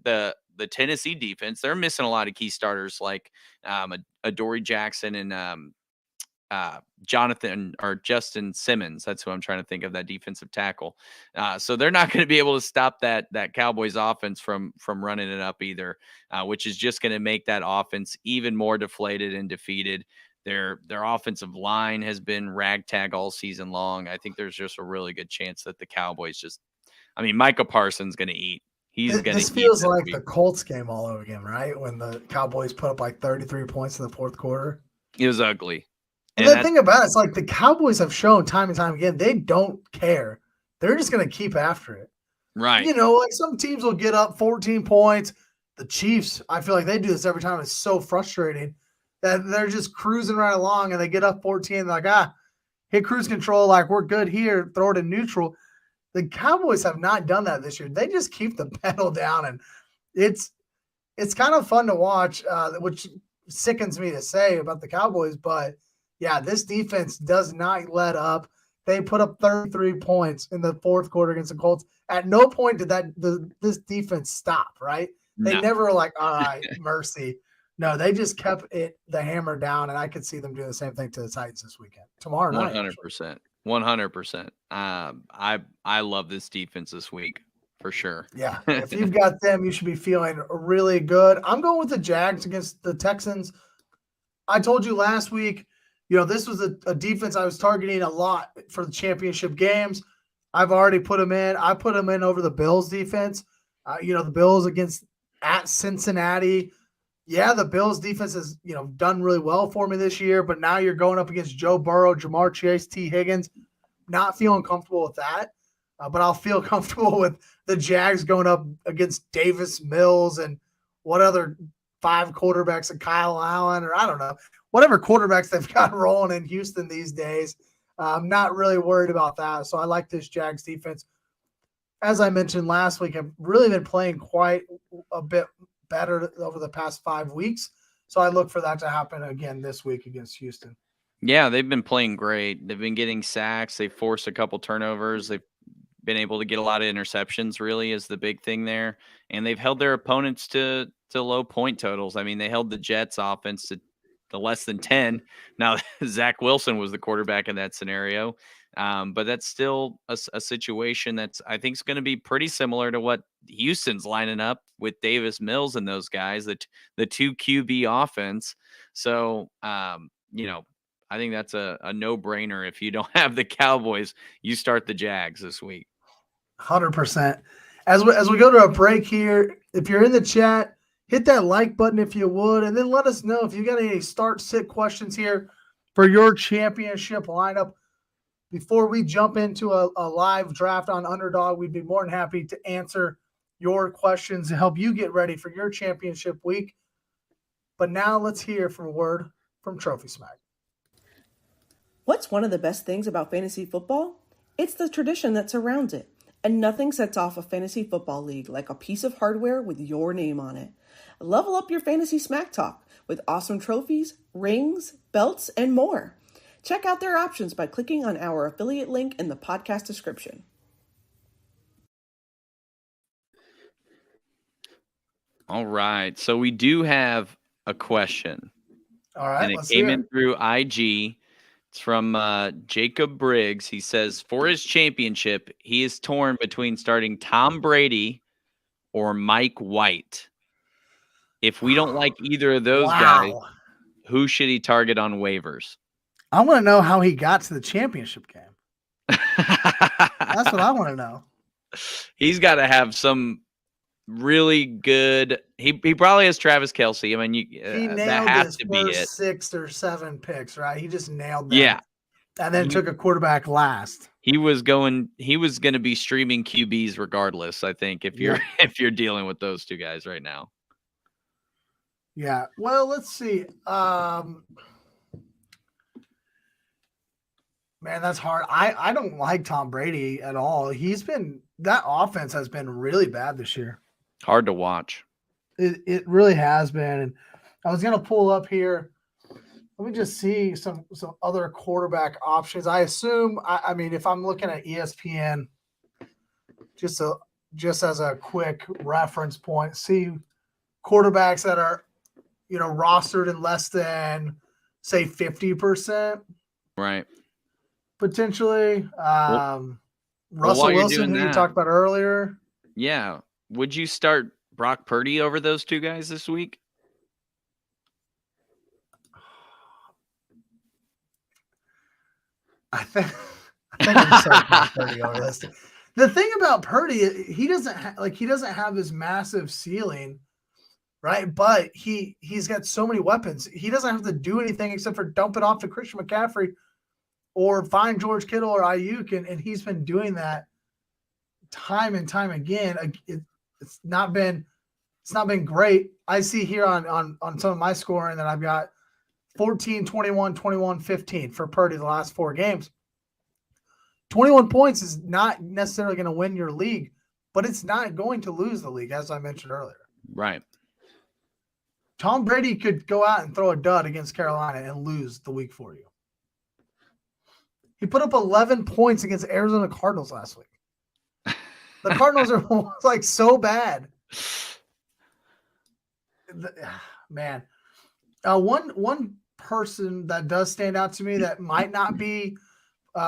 the Tennessee defense, they're missing a lot of key starters like Adoree Jackson and Justin Simmons. That's who I'm trying to think of, that defensive tackle. So they're not going to be able to stop that Cowboys offense from running it up either, which is just going to make that offense even more deflated and defeated. Their offensive line has been ragtag all season long. I think there's just a really good chance that the Cowboys Micah Parsons going to eat. This feels like the Colts game all over again, right? When the Cowboys put up like 33 points in the fourth quarter. It was ugly. And the thing about it's like the Cowboys have shown time and time again, they don't care. They're just going to keep after it. Right. Like some teams will get up 14 points. The Chiefs, I feel like they do this every time. It's so frustrating that they're just cruising right along and they get up 14. They're like, hit cruise control. Like, we're good here. Throw it in neutral. The Cowboys have not done that this year. They just keep the pedal down, and it's kind of fun to watch, which sickens me to say about the Cowboys. But, yeah, this defense does not let up. They put up 33 points in the fourth quarter against the Colts. At no point did this defense stop, right? They never were like, all right, mercy. No, they just kept the hammer down, and I could see them doing the same thing to the Titans this weekend. Tomorrow night. 100%. 100%. I love this defense this week for sure. Yeah. If you've got them, you should be feeling really good. I'm going with the Jags against the Texans. I told you last week, this was a defense I was targeting a lot for the championship games. I've already put them in. I put them in over the Bills defense. The Bills at Cincinnati. Yeah, the Bills defense has, done really well for me this year, but now you're going up against Joe Burrow, Jamar Chase, T. Higgins. Not feeling comfortable with that, but I'll feel comfortable with the Jags going up against Davis Mills and what other 5 quarterbacks, and Kyle Allen, or I don't know, whatever quarterbacks they've got rolling in Houston these days. I'm not really worried about that, so I like this Jags defense. As I mentioned last week, I've really been playing quite a bit better over the past 5 weeks. So I look for that to happen again this week against Houston. Yeah, they've been playing great. They've been getting sacks. They forced a couple turnovers. They've been able to get a lot of interceptions, really, is the big thing there. And they've held their opponents to low point totals. I mean, they held the Jets offense to less than 10. Now, Zach Wilson was the quarterback in that scenario. But that's still a situation that's, I think, is going to be pretty similar to what Houston's lining up with Davis Mills and those guys, the 2 QB offense. So, I think that's a no-brainer. If you don't have the Cowboys, you start the Jags this week. 100%. As we go to a break here, if you're in the chat, hit that like button if you would, and then let us know if you got any start-sit questions here for your championship lineup. Before we jump into a live draft on Underdog, we'd be more than happy to answer your questions and help you get ready for your championship week. But now let's hear from a word from Trophy Smack. What's one of the best things about fantasy football? It's the tradition that surrounds it. And nothing sets off a fantasy football league like a piece of hardware with your name on it. Level up your fantasy smack talk with awesome trophies, rings, belts, and more. Check out their options by clicking on our affiliate link in the podcast description. All right. So we do have a question. All right. And it came in through IG. It's from Jacob Briggs. He says, for his championship, he is torn between starting Tom Brady or Mike White. If we don't like either of those guys, who should he target on waivers? I want to know how he got to the championship game. That's what I want to know. He's got to have some really good. He probably has Travis Kelce. I mean, he nailed that has his to be first it. 6 or 7 picks, right? He just nailed them. Yeah, and then took a quarterback last. He was going to be streaming QBs regardless. I think if you're dealing with those two guys right now. Yeah. Well, let's see. Man, that's hard. I don't like Tom Brady at all. That offense has been really bad this year. Hard to watch. It really has been. And I was gonna pull up here. Let me just see some other quarterback options. I assume. I mean, if I'm looking at ESPN, just as a quick reference point, see quarterbacks that are, rostered in less than, say, 50%. Right. Potentially. Russell Wilson, who you talked about earlier. Yeah. Would you start Brock Purdy over those two guys this week? I think I'm starting Brock Purdy over this. The thing about Purdy, he doesn't have this massive ceiling, right? But he's got so many weapons. He doesn't have to do anything except for dump it off to Christian McCaffrey or find George Kittle or Ayuk, and he's been doing that time and time again. It's not been great. I see here on some of my scoring that I've got 14, 21, 21, 15 for Purdy the last 4 games. 21 points is not necessarily going to win your league, but it's not going to lose the league, as I mentioned earlier. Right. Tom Brady could go out and throw a dud against Carolina and lose the week for you. He put up 11 points against Arizona Cardinals last week. The Cardinals are so bad. Man. One person that does stand out to me that might not be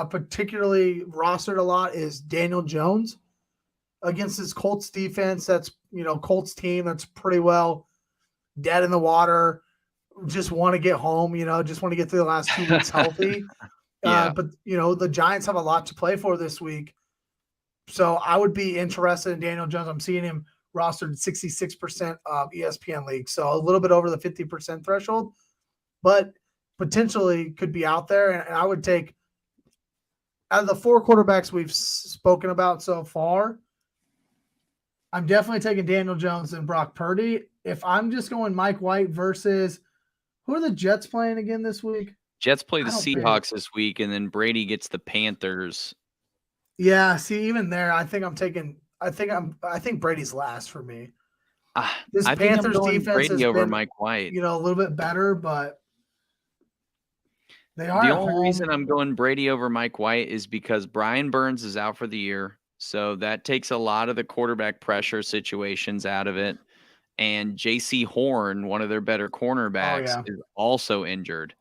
particularly rostered a lot is Daniel Jones against this Colts defense. That's, Colts team that's pretty well dead in the water. Just want to get home, just want to get through the last 2 weeks healthy. Yeah. But, the Giants have a lot to play for this week. So I would be interested in Daniel Jones. I'm seeing him rostered 66% of ESPN leagues. So a little bit over the 50% threshold, but potentially could be out there. And I would take, out of the 4 quarterbacks we've spoken about so far, I'm definitely taking Daniel Jones and Brock Purdy. If I'm just going Mike White versus, who are the Jets playing again this week? Jets play the Seahawks this week, and then Brady gets the Panthers. Yeah, see, even there, I think Brady's last for me. This Panthers defense Brady has over been, Mike White. A little bit better, but they are. The only reason I'm going Brady over Mike White is because Brian Burns is out for the year, so that takes a lot of the quarterback pressure situations out of it. And J.C. Horn, one of their better cornerbacks, is also injured.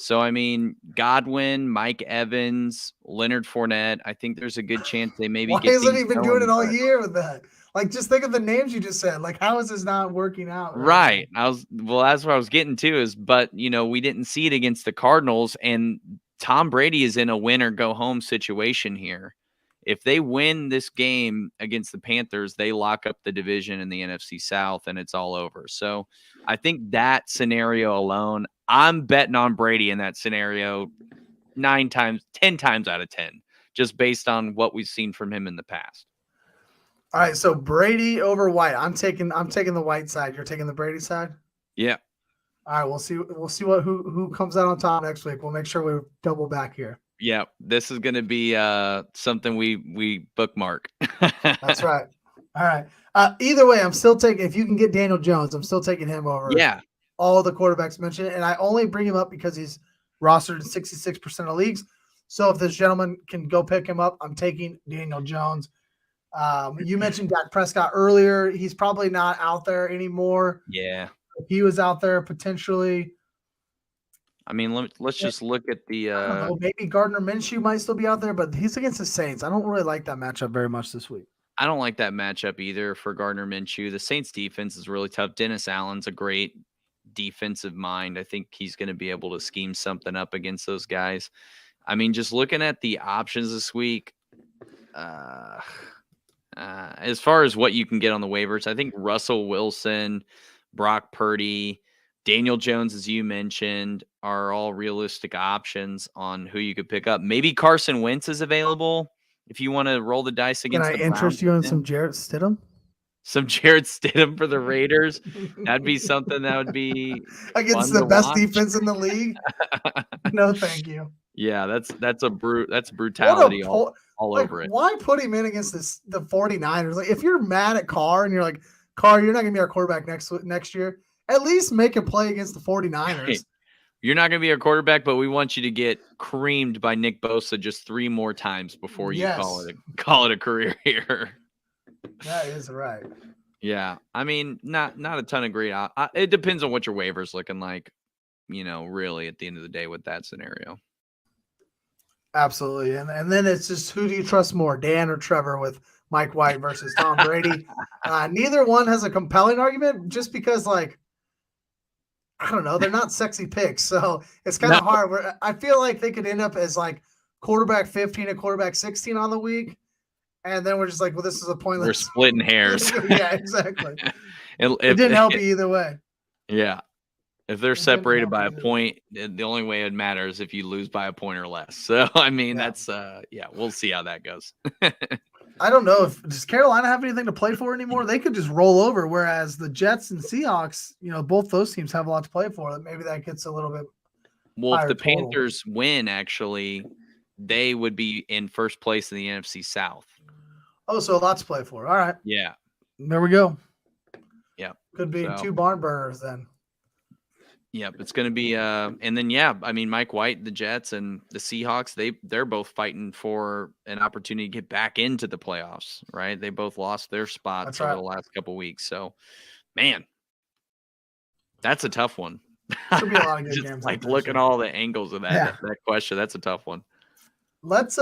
So, I mean, Godwin, Mike Evans, Leonard Fournette, I think there's a good chance they maybe Why get isn't these he been doing going, it all but- year with that? Like, just think of the names you just said. Like, how is this not working out? Right. That's what I was getting to but we didn't see it against the Cardinals, and Tom Brady is in a win or go home situation here. If they win this game against the Panthers, they lock up the division in the NFC South and it's all over. So I think that scenario alone, I'm betting on Brady in that scenario 10 times out of 10, just based on what we've seen from him in the past. All right, so Brady over White. I'm taking the White side. You're taking the Brady side? Yeah. All right, we'll see who comes out on top next week. We'll make sure we double back here. Yeah, this is going to be something we bookmark. That's right. All right. Either way, I'm still taking, if you can get Daniel Jones, I'm still taking him over all the quarterbacks mentioned. And I only bring him up because he's rostered in 66% of leagues. So if this gentleman can go pick him up, I'm taking Daniel Jones. You mentioned Dak Prescott earlier. He's probably not out there anymore. Yeah. If he was out there potentially. I mean, let's just look at the. I don't know, maybe Gardner Minshew might still be out there, but he's against the Saints. I don't really like that matchup very much this week. I don't like that matchup either for Gardner Minshew. The Saints defense is really tough. Dennis Allen's a great defensive mind. I think he's going to be able to scheme something up against those guys. I mean, just looking at the options this week, as far as what you can get on the waivers, I think Russell Wilson, Brock Purdy, Daniel Jones, as you mentioned, are all realistic options on who you could pick up. Maybe Carson Wentz is available if you want to roll the dice against the Browns. Can I interest you in some Jarrett Stidham? Some Jarrett Stidham for the Raiders. That'd be something that would be against the best defense in the league. No, thank you. Yeah, that's brutality all over it. Why put him in against the 49ers? Like, if you're mad at Carr and you're like, Carr, you're not gonna be our quarterback next year, at least make a play against the 49ers. Hey, you're not gonna be our quarterback, but we want you to get creamed by Nick Bosa just 3 more times before you call it a career here. That is right. Yeah, I mean, not a ton of great. It depends on what your waiver's looking like. Really, at the end of the day, with that scenario. Absolutely, and then it's just, who do you trust more, Dan or Trevor, with Mike White versus Tom Brady? Neither one has a compelling argument, just because, like, I don't know, they're not sexy picks, so it's kind of hard. I feel like they could end up as like quarterback 15 and quarterback 16 on the week. And then we're just like, well, this is a pointless. We're splitting hairs. Yeah, exactly. It didn't help you either way. Yeah. If they're separated by a point, the only way it matters if you lose by a point or less. So, I mean, that's, we'll see how that goes. I don't know. Does Carolina have anything to play for anymore? They could just roll over, whereas the Jets and Seahawks, both those teams have a lot to play for. Maybe that gets a little bit. Well, if the Panthers win, actually, they would be in first place in the NFC South. Oh, so a lot to play for. All right. Yeah. There we go. Yeah. Could be 2 barn burners then. Yep. It's going to be and then, I mean, Mike White, the Jets and the Seahawks, they're both fighting for an opportunity to get back into the playoffs, right? They both lost their spots over the last couple of weeks. So, man, that's a tough one. Should be a lot of good games. Like, look at all the angles of that question. That's a tough one. Let's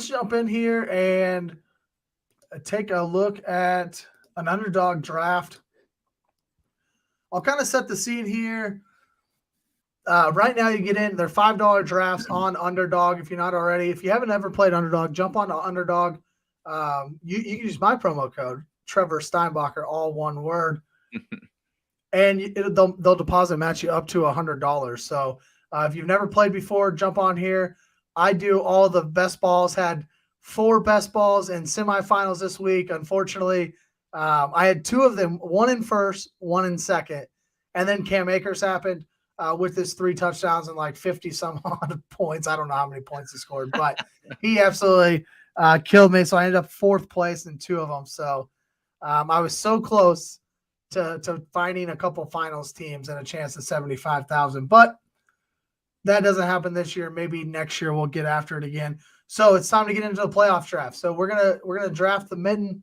jump in here and take a look at an underdog draft. I'll kind of set the scene here. Right now, you get in. They're $5 drafts on Underdog. If you're not already, if you haven't ever played Underdog, jump on Underdog. You can use my promo code, Trevor Steinbacher, all one word, and they'll deposit match you up to $100. So if you've never played before, jump on here. I do all the best balls. Had 4 best balls in semifinals this week. Unfortunately, I had 2 of them, 1 in first, 1 in second, and then Cam Akers happened. With his 3 touchdowns and like 50 some odd points. I don't know how many points he scored, but he absolutely killed me. So I ended up 4th place in 2 of them. So I was so close to finding a couple finals teams and a chance at 75,000, but that doesn't happen this year. Maybe next year we'll get after it again. So it's time to get into the playoff draft. So we're gonna draft the mitten,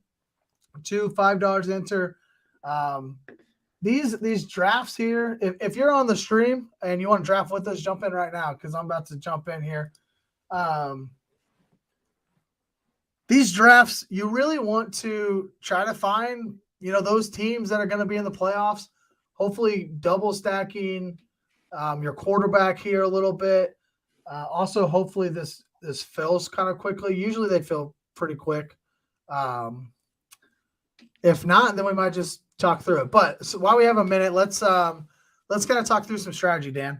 $5 enter. these drafts here, if you're on the stream and you want to draft with us, jump in right now because I'm about to jump in here. These drafts, you really want to try to find, those teams that are going to be in the playoffs, hopefully double stacking your quarterback here a little bit. Also, hopefully this fills kind of quickly. Usually they fill pretty quick. If not, then we might just talk through it. But so while we have a minute, let's kind of talk through some strategy, Dan.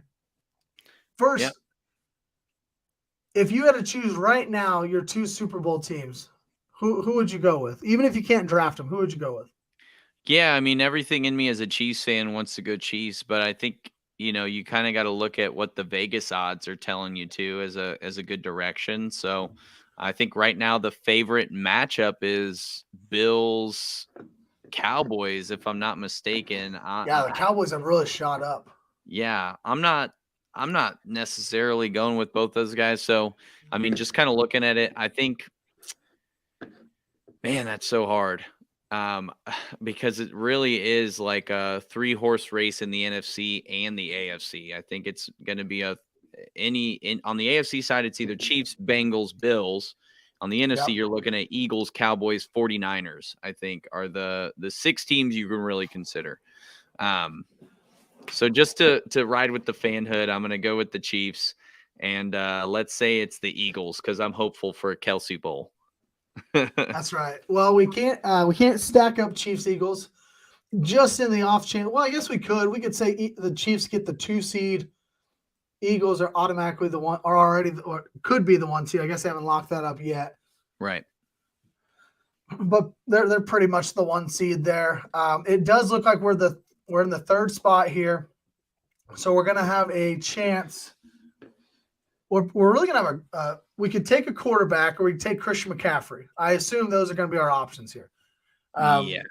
First, if you had to choose right now your 2 Super Bowl teams, who would you go with? Even if you can't draft them, who would you go with? Yeah, I mean, everything in me as a Chiefs fan wants to go Chiefs, but I think you kind of got to look at what the Vegas odds are telling you to as a good direction. So I think right now the favorite matchup is Bills Cowboys, if I'm not mistaken. The Cowboys have really shot up. Yeah, I'm not necessarily going with both those guys. So I mean, just kind of looking at it, I think, man, that's so hard. Because it really is like a 3-horse race in the NFC and the AFC. I think it's going to be on the AFC side, it's either Chiefs, Bengals, Bills. On the NFC, You're looking at Eagles, Cowboys, 49ers, I think are the 6 teams you can really consider. So just to ride with the fanhood, I'm going to go with the Chiefs, and let's say it's the Eagles because I'm hopeful for a Kelsey Bowl. That's right. Well, we can't stack up Chiefs Eagles just in the off chance. Well, I guess we could. We could say the Chiefs get the 2 seed. Eagles are automatically the one, or could be the 1 seed. I guess they haven't locked that up yet. Right. But they're pretty much the 1 seed there. It does look like we're in the 3rd spot here, so we're gonna have a chance. We're really gonna have we could take a quarterback or we could take Christian McCaffrey. I assume those are going to be our options here. Yeah.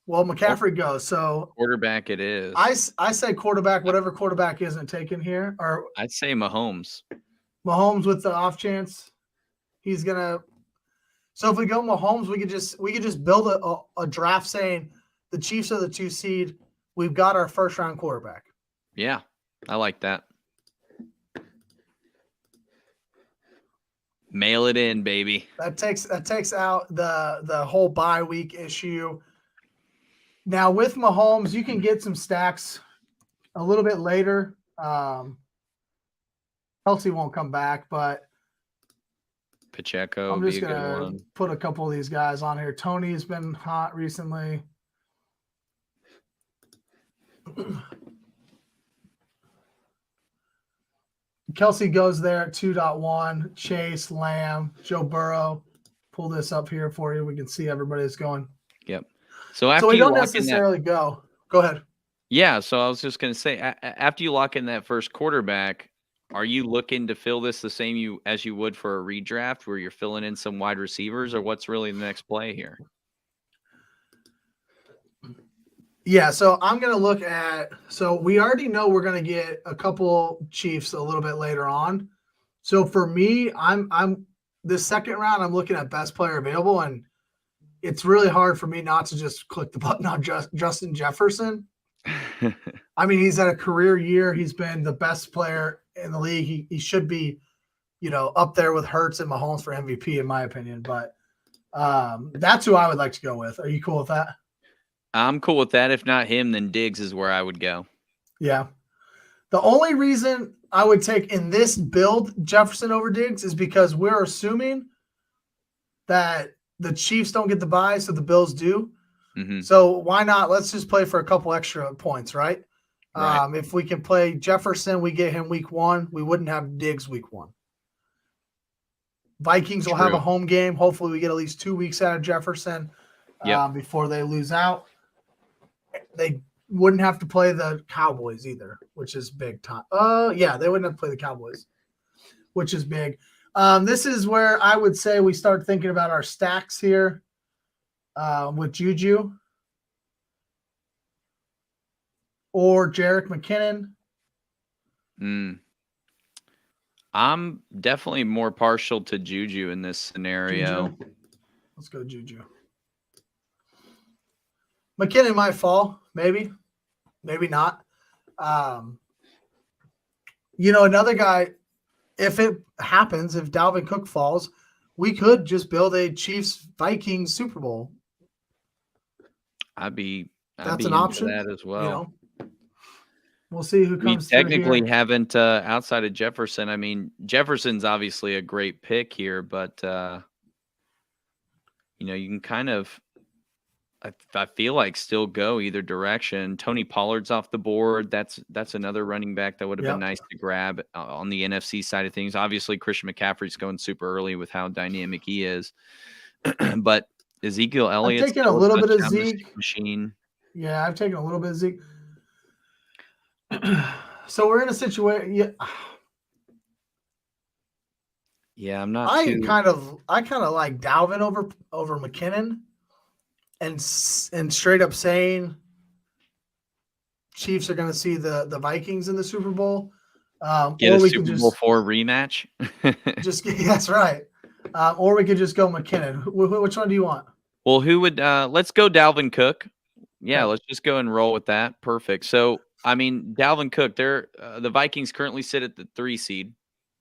Well, McCaffrey goes. So quarterback it is. I say quarterback, whatever quarterback isn't taken here. Or I'd say Mahomes. Mahomes with the off chance. He's going to. So if we go Mahomes, we could just build a draft saying the Chiefs are the 2 seed. We've got our 1st round quarterback. Yeah, I like that. Mail it in, baby. That takes out the whole bye week issue. Now with Mahomes, you can get some stacks a little bit later. Kelsey won't come back, but Pacheco. I'm just gonna put a couple of these guys on here. Tony's been hot recently. Kelsey goes there at 2.1. Chase, Lamb, Joe Burrow. Pull this up here for you. We can see everybody that's going. Yep. So we don't necessarily go. Go ahead. Yeah. So I was just going to say, after you lock in that first quarterback, are you looking to fill this the same as you would for a redraft where you're filling in some wide receivers, or what's really the next play here? Yeah, so I'm going to look at – so we already know we're going to get a couple Chiefs a little bit later on. So for me, I'm this 2nd round, I'm looking at best player available, and it's really hard for me not to just click the button on Justin Jefferson. I mean, he's had a career year. He's been the best player in the league. He should be, up there with Hurts and Mahomes for MVP, in my opinion. But that's who I would like to go with. Are you cool with that? I'm cool with that. If not him, then Diggs is where I would go. Yeah. The only reason I would take in this build Jefferson over Diggs is because we're assuming that the Chiefs don't get the bye, so the Bills do. Mm-hmm. So why not? Let's just play for a couple extra points, right? Right. If we can play Jefferson, we get him week 1. We wouldn't have Diggs week 1. Vikings will have a home game. Hopefully we get at least 2 weeks out of Jefferson before they lose out. They wouldn't have to play the Cowboys either, which is big time. They wouldn't have to play the Cowboys, which is big. This is where I would say we start thinking about our stacks here with Juju or Jerick McKinnon. I'm definitely more partial to Juju in this scenario. Juju. Let's go Juju. McKinnon might fall. maybe not. Another guy, if it happens, if Dalvin Cook falls, we could just build a Chiefs-Vikings Super Bowl. I'd be That's an into option. that as well. We'll see who We comes through technically here. haven't outside of Jefferson. I mean, Jefferson's obviously a great pick here, but you can kind of, I feel like, still go either direction. Tony Pollard's off the board. That's another running back that would have been nice to grab on the NFC side of things. Obviously, Christian McCaffrey's going super early with how dynamic he is, but Ezekiel Elliott's taken a little bit of Zeke. Machine. Yeah, I've taken a little bit of Zeke. So we're in a situation. Yeah, I'm not. I kind of like Dalvin over McKinnon, and straight up saying Chiefs are going to see the Vikings in the Super Bowl. Get a Super Bowl 4 rematch. That's right. Or we could just go McKinnon. Which one do you want? Well, who would? Let's go Dalvin Cook. Yeah, let's just go and roll with that. Perfect. So, I mean, Dalvin Cook, the Vikings currently sit at the 3 seed,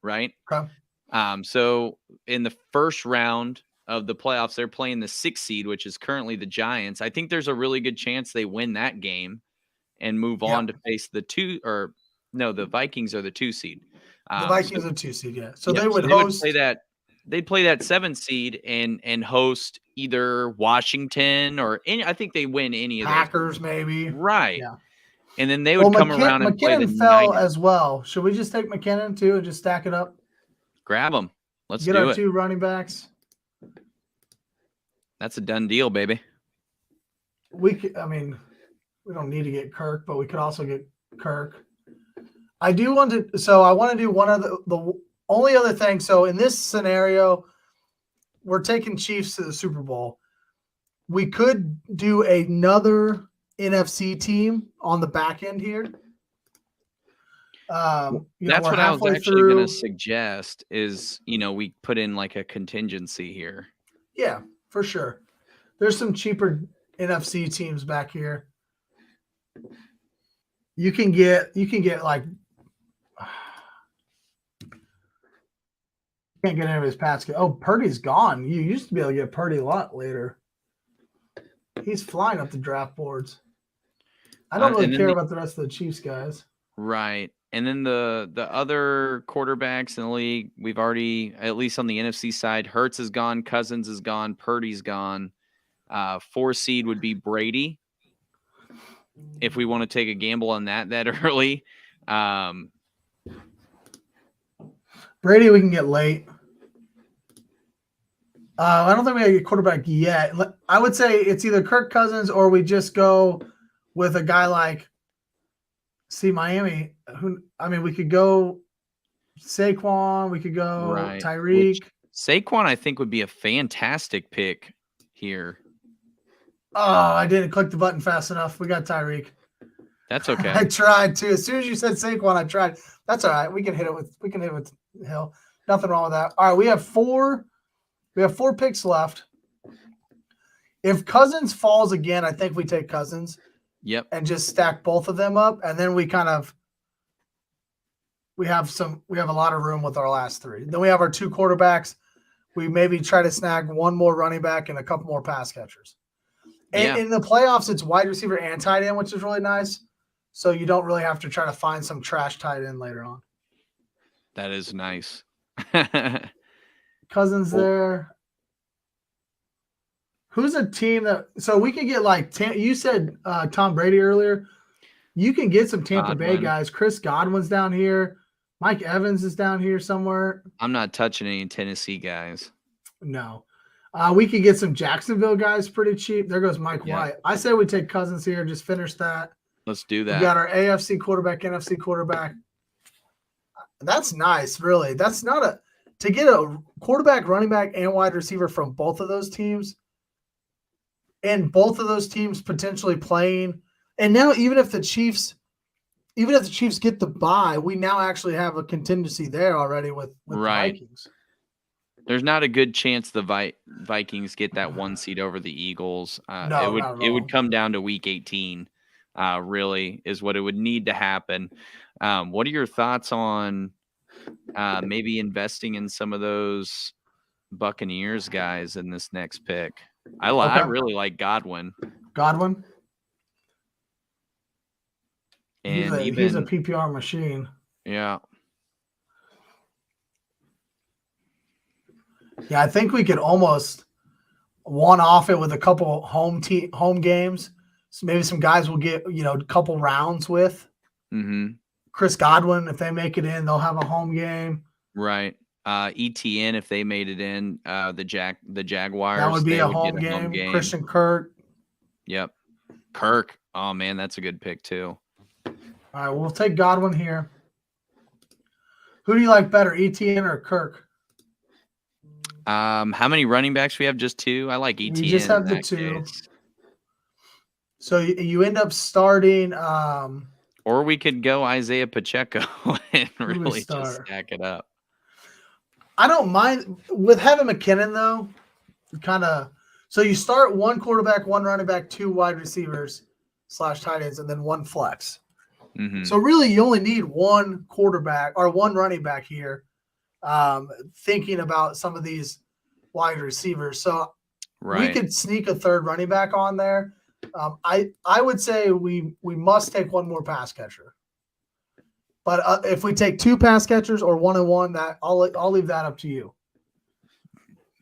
right? Okay. So in the first round of the playoffs, they're playing the 6 seed, which is currently the Giants. I think there's a really good chance they win that game and move on to face the Vikings are the 2 seed. The Vikings are 2 seed, yeah. So they would host. They'd play that 7 seed and host either Washington or I think they win any of those. Packers, maybe. Right. Yeah. And then they would come around and play the McKinnon fell 90. as well. Should we just take McKinnon too and just stack it up? Grab them. Let's get do our it. 2 running backs. That's a done deal, baby. We don't need to get Kirk, but we could also get Kirk. I want to do one of the only other thing. So in this scenario, we're taking Chiefs to the Super Bowl. We could do another NFC team on the back end here. That's what I was actually going to suggest is, we put in like a contingency here. Yeah, for sure. There's some cheaper NFC teams back here. You can get like, can't get any of his Pats. Oh, Purdy's gone. You used to be able to get Purdy a lot later. He's flying up the draft boards. I don't really care about the rest of the Chiefs guys. Right. And then the other quarterbacks in the league, we've already, at least on the NFC side, Hurts is gone, Cousins is gone, Purdy's gone. 4 seed would be Brady. If we want to take a gamble on that early. Brady we can get late. I don't think we have a quarterback yet. I would say it's either Kirk Cousins or we just go with a guy like Miami. We could go Saquon. We could go Tyreek. Saquon, I think, would be a fantastic pick here. Oh, I didn't click the button fast enough. We got Tyreek. That's okay. I tried to. As soon as you said Saquon, I tried. That's all right. We can hit it with Hill. Nothing wrong with that. All right, we have 4 picks left. If Cousins falls again, I think we take Cousins. Yep. And just stack both of them up, and then we have a lot of room with our last 3. Then we have our 2 quarterbacks. We maybe try to snag 1 more running back and a couple more pass catchers. And in the playoffs, it's wide receiver and tight end, which is really nice. So you don't really have to try to find some trash tight end later on. That is nice. Cousins there. Who's a team so we could get like you said Tom Brady earlier. You can get some Tampa Bay guys. Chris Godwin's down here. Mike Evans is down here somewhere. I'm not touching any Tennessee guys. No. We could get some Jacksonville guys pretty cheap. There goes Mike White. I say we take Cousins here. Just finish that. Let's do that. We got our AFC quarterback, NFC quarterback. That's nice, really. That's not to get a quarterback, running back, and wide receiver from both of those teams. And both of those teams potentially playing. And now even if the Chiefs get the bye, we now actually have a contingency there already with the Vikings. There's not a good chance the Vikings get that 1 seed over the Eagles. No, it would come down to week 18 really is what it would need to happen. What are your thoughts on maybe investing in some of those Buccaneers guys in this next pick? I really like Godwin. Godwin. And he's a PPR machine. Yeah. Yeah, I think we could almost one-off it with a couple home games. So maybe some guys will get, a couple rounds with. Mm-hmm. Chris Godwin, if they make it in, they'll have a home game. Right. ETN, if they made it in, the Jaguars, that would be a home game. Christian Kirk. Yep. Kirk. Oh man, that's a good pick too. All right, we'll take Godwin here. Who do you like better, ETN or Kirk? How many running backs we have? Just 2. I like ETN. You just have the 2. So you end up starting. Or we could go Isaiah Pacheco and really just stack it up. I don't mind with having McKinnon though. So you start 1 quarterback, 1 running back, 2 wide receivers / tight ends, and then 1 flex. Mm-hmm. So really, you only need 1 quarterback or 1 running back here. Thinking about some of these wide receivers, so we could sneak a 3rd running back on there. I would say we must take 1 more pass catcher. But if we take 2 pass catchers or 1 and 1, that I'll leave that up to you.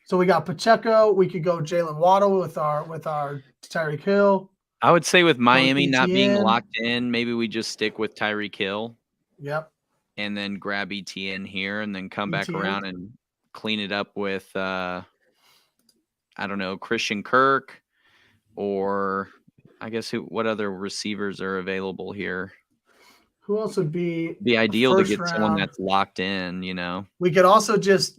So we got Pacheco. We could go Jalen Waddle with our Tyreek Hill. I would say with Miami not being locked in, maybe we just stick with Tyreek Hill. Yep. And then grab ETN here and then come back around and clean it up with, I don't know, Christian Kirk, or I guess what other receivers are available here? Who else would be ideal to get someone that's locked in, We could also just,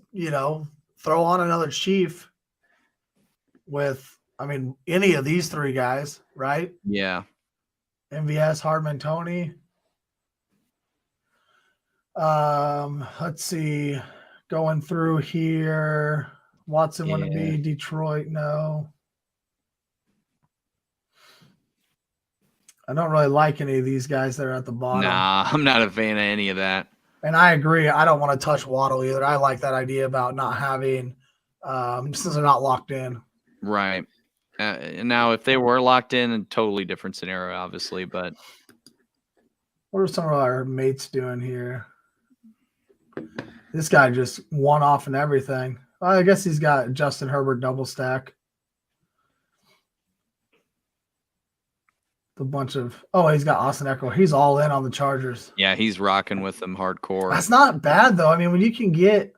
throw on another Chief with, any of these 3 guys, right? Yeah. MVS, Hardman, Tony. Let's see. Going through here. Watson wouldn't be. Detroit, no. I don't really like any of these guys that are at the bottom. Nah, I'm not a fan of any of that. And I agree. I don't want to touch Waddle either. I like that idea about not having, since they're not locked in. Right. Now, if they were locked in, a totally different scenario, obviously. But what are some of our mates doing here? This guy just one off and everything. I guess he's got Justin Herbert double stack. He's got Austin Eckler. He's all in on the Chargers. Yeah, he's rocking with them hardcore. That's not bad though. When you can get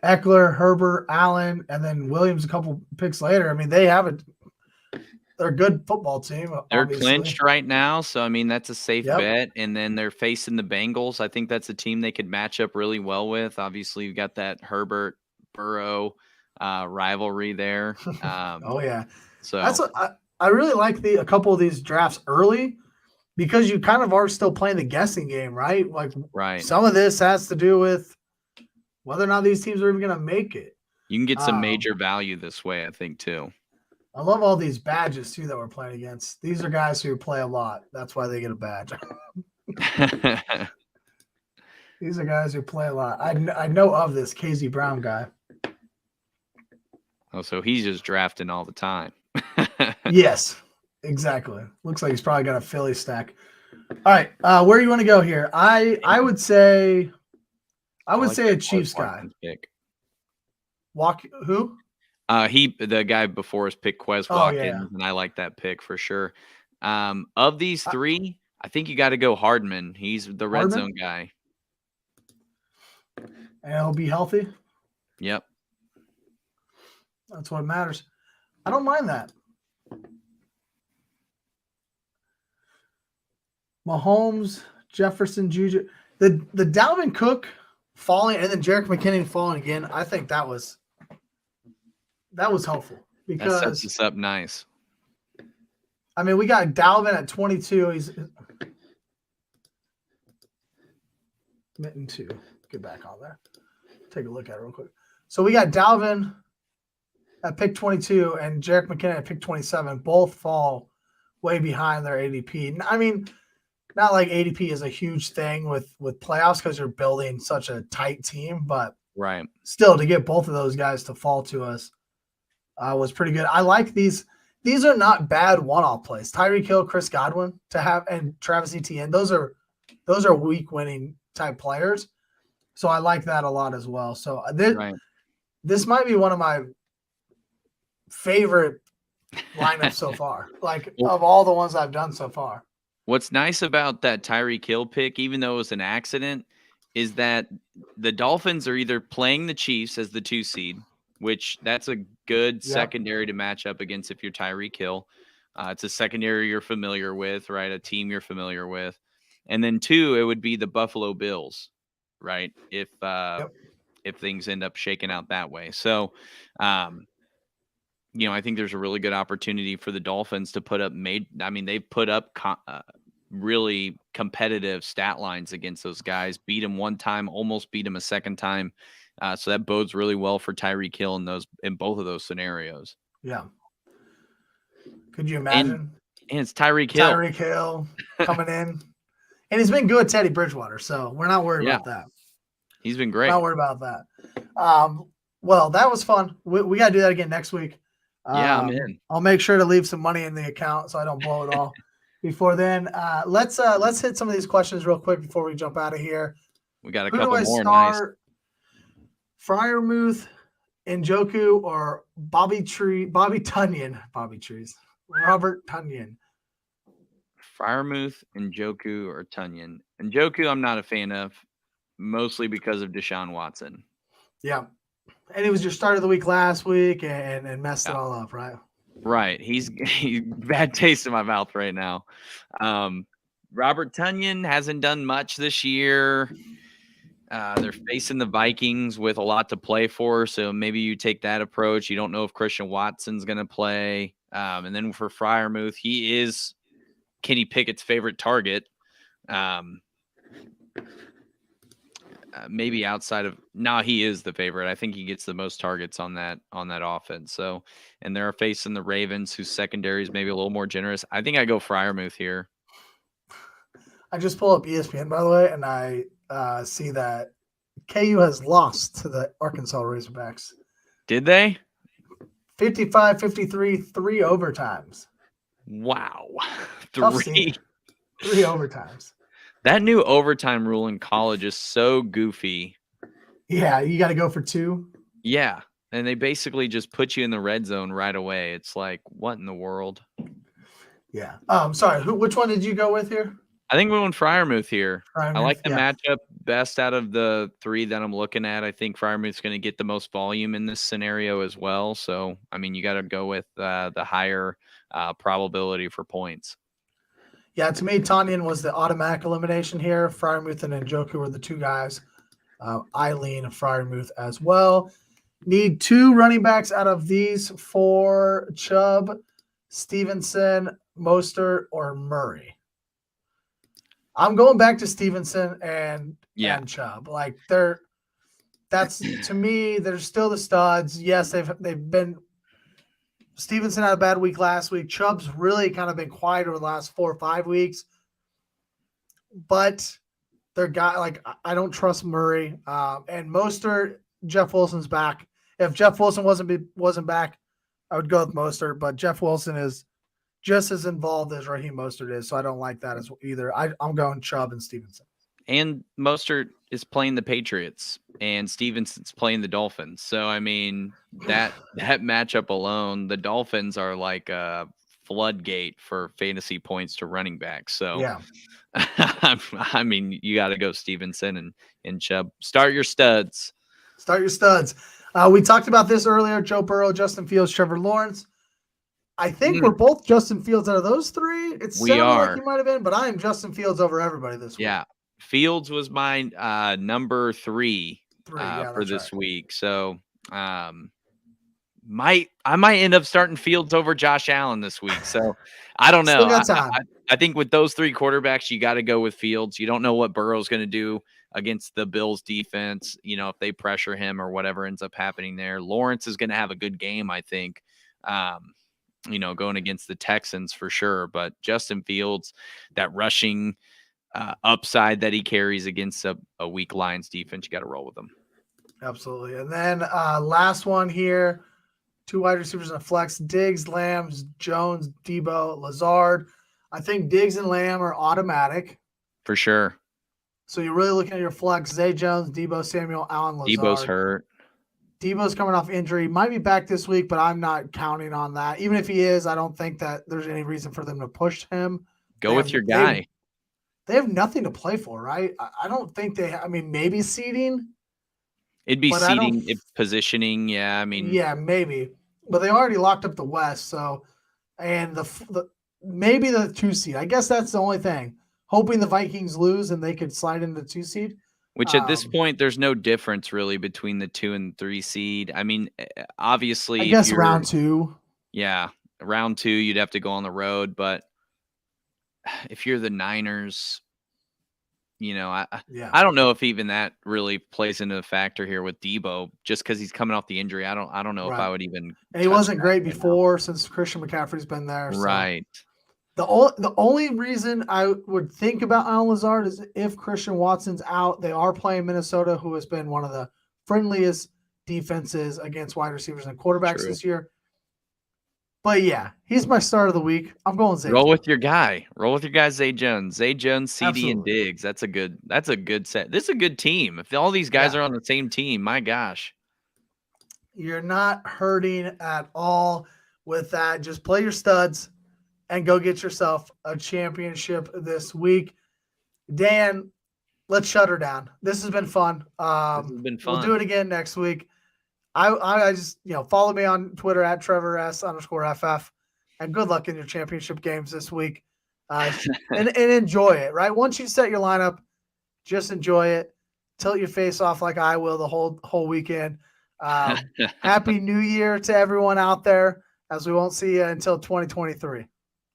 Eckler, Herbert, Allen, and then Williams a couple picks later, they're a good football team. They're clinched right now, so that's a safe bet. And then they're facing the Bengals. I think that's a team they could match up really well with. Obviously, you've got that Herbert Burrow rivalry there. Oh yeah, so that's I really like a couple of these drafts early because you kind of are still playing the guessing game, right? Right. Some of this has to do with whether or not these teams are even going to make it. You can get some major value this way, I think, too. I love all these badges, too, that we're playing against. These are guys who play a lot. That's why they get a badge. These are guys who play a lot. I know of this KZ Brown guy. Oh, so he's just drafting all the time. Yes, exactly. Looks like he's probably got a Philly stack. All right, where do you want to go here? I would say a Chiefs guy. Pick. Who? The guy before his pick, Quez Watkins, and I like that pick for sure. Of these 3, I think you got to go Hardman. He's the red zone guy. And he'll be healthy? Yep. That's what matters. I don't mind that. Mahomes, Jefferson, Juju. The Dalvin Cook falling and then Jerick McKinnon falling again, I think that was helpful because that sets us up nice. We got Dalvin at 22. He's mitten 2. Get back on there. Take a look at it real quick. So we got Dalvin at pick 22 and Jerick McKinnon at pick 27. Both fall way behind their ADP. I mean, not like ADP is a huge thing with playoffs because you're building such a tight team, but Right. still to get both of those guys to fall to us was pretty good. I like these. These are not bad one-off plays. Tyreek Hill, Chris Godwin to have, and Travis Etienne. Those are week winning type players. So I like that a lot as well. So this might be one of my favorite lineups so far. Like of all the ones I've done so far. What's nice about that Tyreek Hill pick, even though it was an accident, is that the Dolphins are either playing the Chiefs as the 2 seed, which that's a good secondary to match up against if you're Tyreek Hill. It's a secondary you're familiar with, right? A team you're familiar with. And then 2, it would be the Buffalo Bills, right? If things end up shaking out that way. So, I think there's a really good opportunity for the Dolphins to put up they've put up really competitive stat lines against those guys, beat them one time, almost beat them a second time. So that bodes really well for Tyreek Hill in both of those scenarios. Yeah. Could you imagine? And it's Tyreek Hill. Tyreek Hill coming in. And he's been good, Teddy Bridgewater. So we're not worried about that. He's been great. Not worried about that. Well, that was fun. We got to do that again next week. I'm in. I'll make sure to leave some money in the account so I don't blow it all. Before then, let's hit some of these questions real quick before we jump out of here. We got a couple more. Nice. Freiermuth, Njoku, or Robert Tonyan. Freiermuth, Njoku, or Tonyan. Njoku, I'm not a fan of, mostly because of Deshaun Watson. Yeah. And he was your start of the week last week and messed it all up, right? Right. He's bad taste in my mouth right now. Robert Tonyan hasn't done much this year. They're facing the Vikings with a lot to play for, so maybe you take that approach. You don't know if Christian Watson's going to play. And then for Freiermuth, he is Kenny Pickett's favorite target. Maybe outside of he is the favorite. I think he gets the most targets on that offense. So, and they're facing the Ravens, whose secondary is maybe a little more generous. I think I go Freiermuth here. I just pull up ESPN, by the way, and I see that KU has lost to the Arkansas Razorbacks. Did they? 55-53, 3 overtimes. Wow. 3 overtimes. That new overtime rule in college is so goofy. Yeah, you got to go for 2. Yeah, and they basically just put you in the red zone right away. It's like, what in the world? Yeah. Sorry, which one did you go with here? I think we went Freiermuth here. I like the matchup best out of the 3 that I'm looking at. I think Freiermuth's going to get the most volume in this scenario as well. So, I mean, you got to go with the higher probability for points. Yeah, to me, Tonyan was the automatic elimination here. Freiermuth and Njoku were the 2 guys. I lean Freiermuth as well. Need 2 running backs out of these 4: Chubb, Stevenson, Mostert, or Murray. I'm going back to Stevenson and Chubb. Like that's to me, they're still the studs. Yes, they've been. Stevenson had a bad week last week. Chubb's really kind of been quiet over the last 4 or 5 weeks. But I don't trust Murray. And Mostert, Jeff Wilson's back. If Jeff Wilson wasn't back, I would go with Mostert. But Jeff Wilson is just as involved as Raheem Mostert is, so I don't like that as either. I'm going Chubb and Stevenson. And Mostert is playing the Patriots, and Stevenson's playing the Dolphins. So, I mean, that matchup alone, the Dolphins are like a floodgate for fantasy points to running backs. So, yeah. I mean, you got to go Stevenson and Chubb. Start your studs. We talked about this earlier. Joe Burrow, Justin Fields, Trevor Lawrence. I think we're both Justin Fields out of those 3. It sounded like you might have been, but I am Justin Fields over everybody this week. Yeah. Fields was my number 3 for this week. So I might end up starting Fields over Josh Allen this week. So I don't know. I think with those 3 quarterbacks, you got to go with Fields. You don't know what Burrow's going to do against the Bills defense, if they pressure him or whatever ends up happening there. Lawrence is going to have a good game, I think. going against the Texans for sure. But Justin Fields, that rushing upside that he carries against a weak Lions defense, you got to roll with them. Absolutely. And then last one here, 2 wide receivers in a flex: Diggs, Lamb, Jones, Debo, Lazard. I think Diggs and Lamb are automatic. For sure. So you're really looking at your flex: Zay Jones, Debo Samuel, Allen Lazard. Debo's hurt. Debo's coming off injury. Might be back this week, but I'm not counting on that. Even if he is, I don't think that there's any reason for them to push him. Go with your guy. They have nothing to play for, right? I don't think they I mean, maybe seeding. It'd be seeding, positioning. Yeah, I mean. Yeah, maybe. But they already locked up the West, so and the maybe the 2 seed. I guess that's the only thing. Hoping the Vikings lose and they could slide into the 2 seed. Which at this point, there's no difference really between the 2 and 3 seed. I mean, obviously, I guess round 2. Yeah, round 2, you'd have to go on the road. But if you're the Niners, I don't know if even that really plays into the factor here with Debo, just because he's coming off the injury. I don't know if I would even. And he wasn't great before since Christian McCaffrey's been there. So. Right. The only reason I would think about Allen Lazard is if Christian Watson's out. They are playing Minnesota, who has been one of the friendliest defenses against wide receivers and quarterbacks this year. But yeah, he's my start of the week. I'm going Zay. Roll with your guy. Roll with your guy, Zay Jones. Zay Jones, CD, and Diggs. That's a good set. This is a good team. If all these guys are on the same team, my gosh. You're not hurting at all with that. Just play your studs and go get yourself a championship this week. Dan, let's shut her down. This has been fun. This has been fun. We'll do it again next week. I just, follow me on Twitter at TrevorS_FF, and good luck in your championship games this week. And enjoy it, right? Once you set your lineup, just enjoy it. Tilt your face off like I will the whole weekend. Happy New Year to everyone out there, as we won't see you until 2023.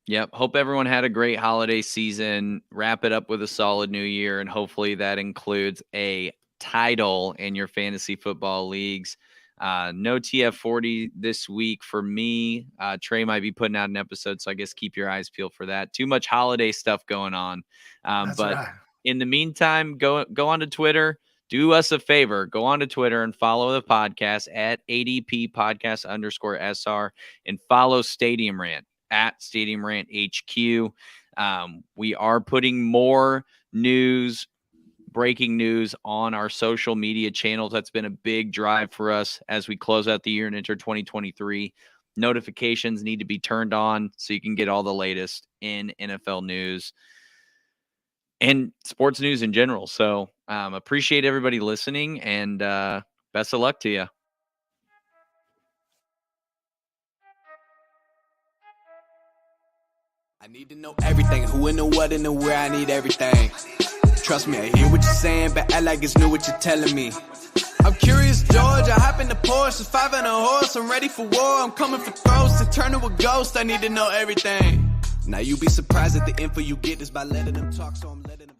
Yep. Hope everyone had a great holiday season. Wrap it up with a solid new year, and hopefully that includes a title in your fantasy football leagues. No TF40 this week for me. Trey might be putting out an episode, so I guess keep your eyes peeled for that. Too much holiday stuff going on. But in the meantime, go onto Twitter. Do us a favor. Go onto Twitter and follow the podcast at ADP podcast _SR, and follow Stadium Rant at Stadium Rant HQ. We are putting more breaking news on our social media channels. That's been a big drive for us as we close out the year and enter 2023. Notifications need to be turned on so you can get all the latest in NFL news and sports news in general. So appreciate everybody listening, and best of luck to you. I need to know everything, who and the what and the where. I need everything. Trust me, I hear what you're saying, but act like it's new what you're telling me. I'm curious, George. I hop in the Porsche, 5 and a horse. I'm ready for war. I'm coming for throats to turn to a ghost. I need to know everything. Now you be surprised at the info you get is by letting them talk, so I'm letting them.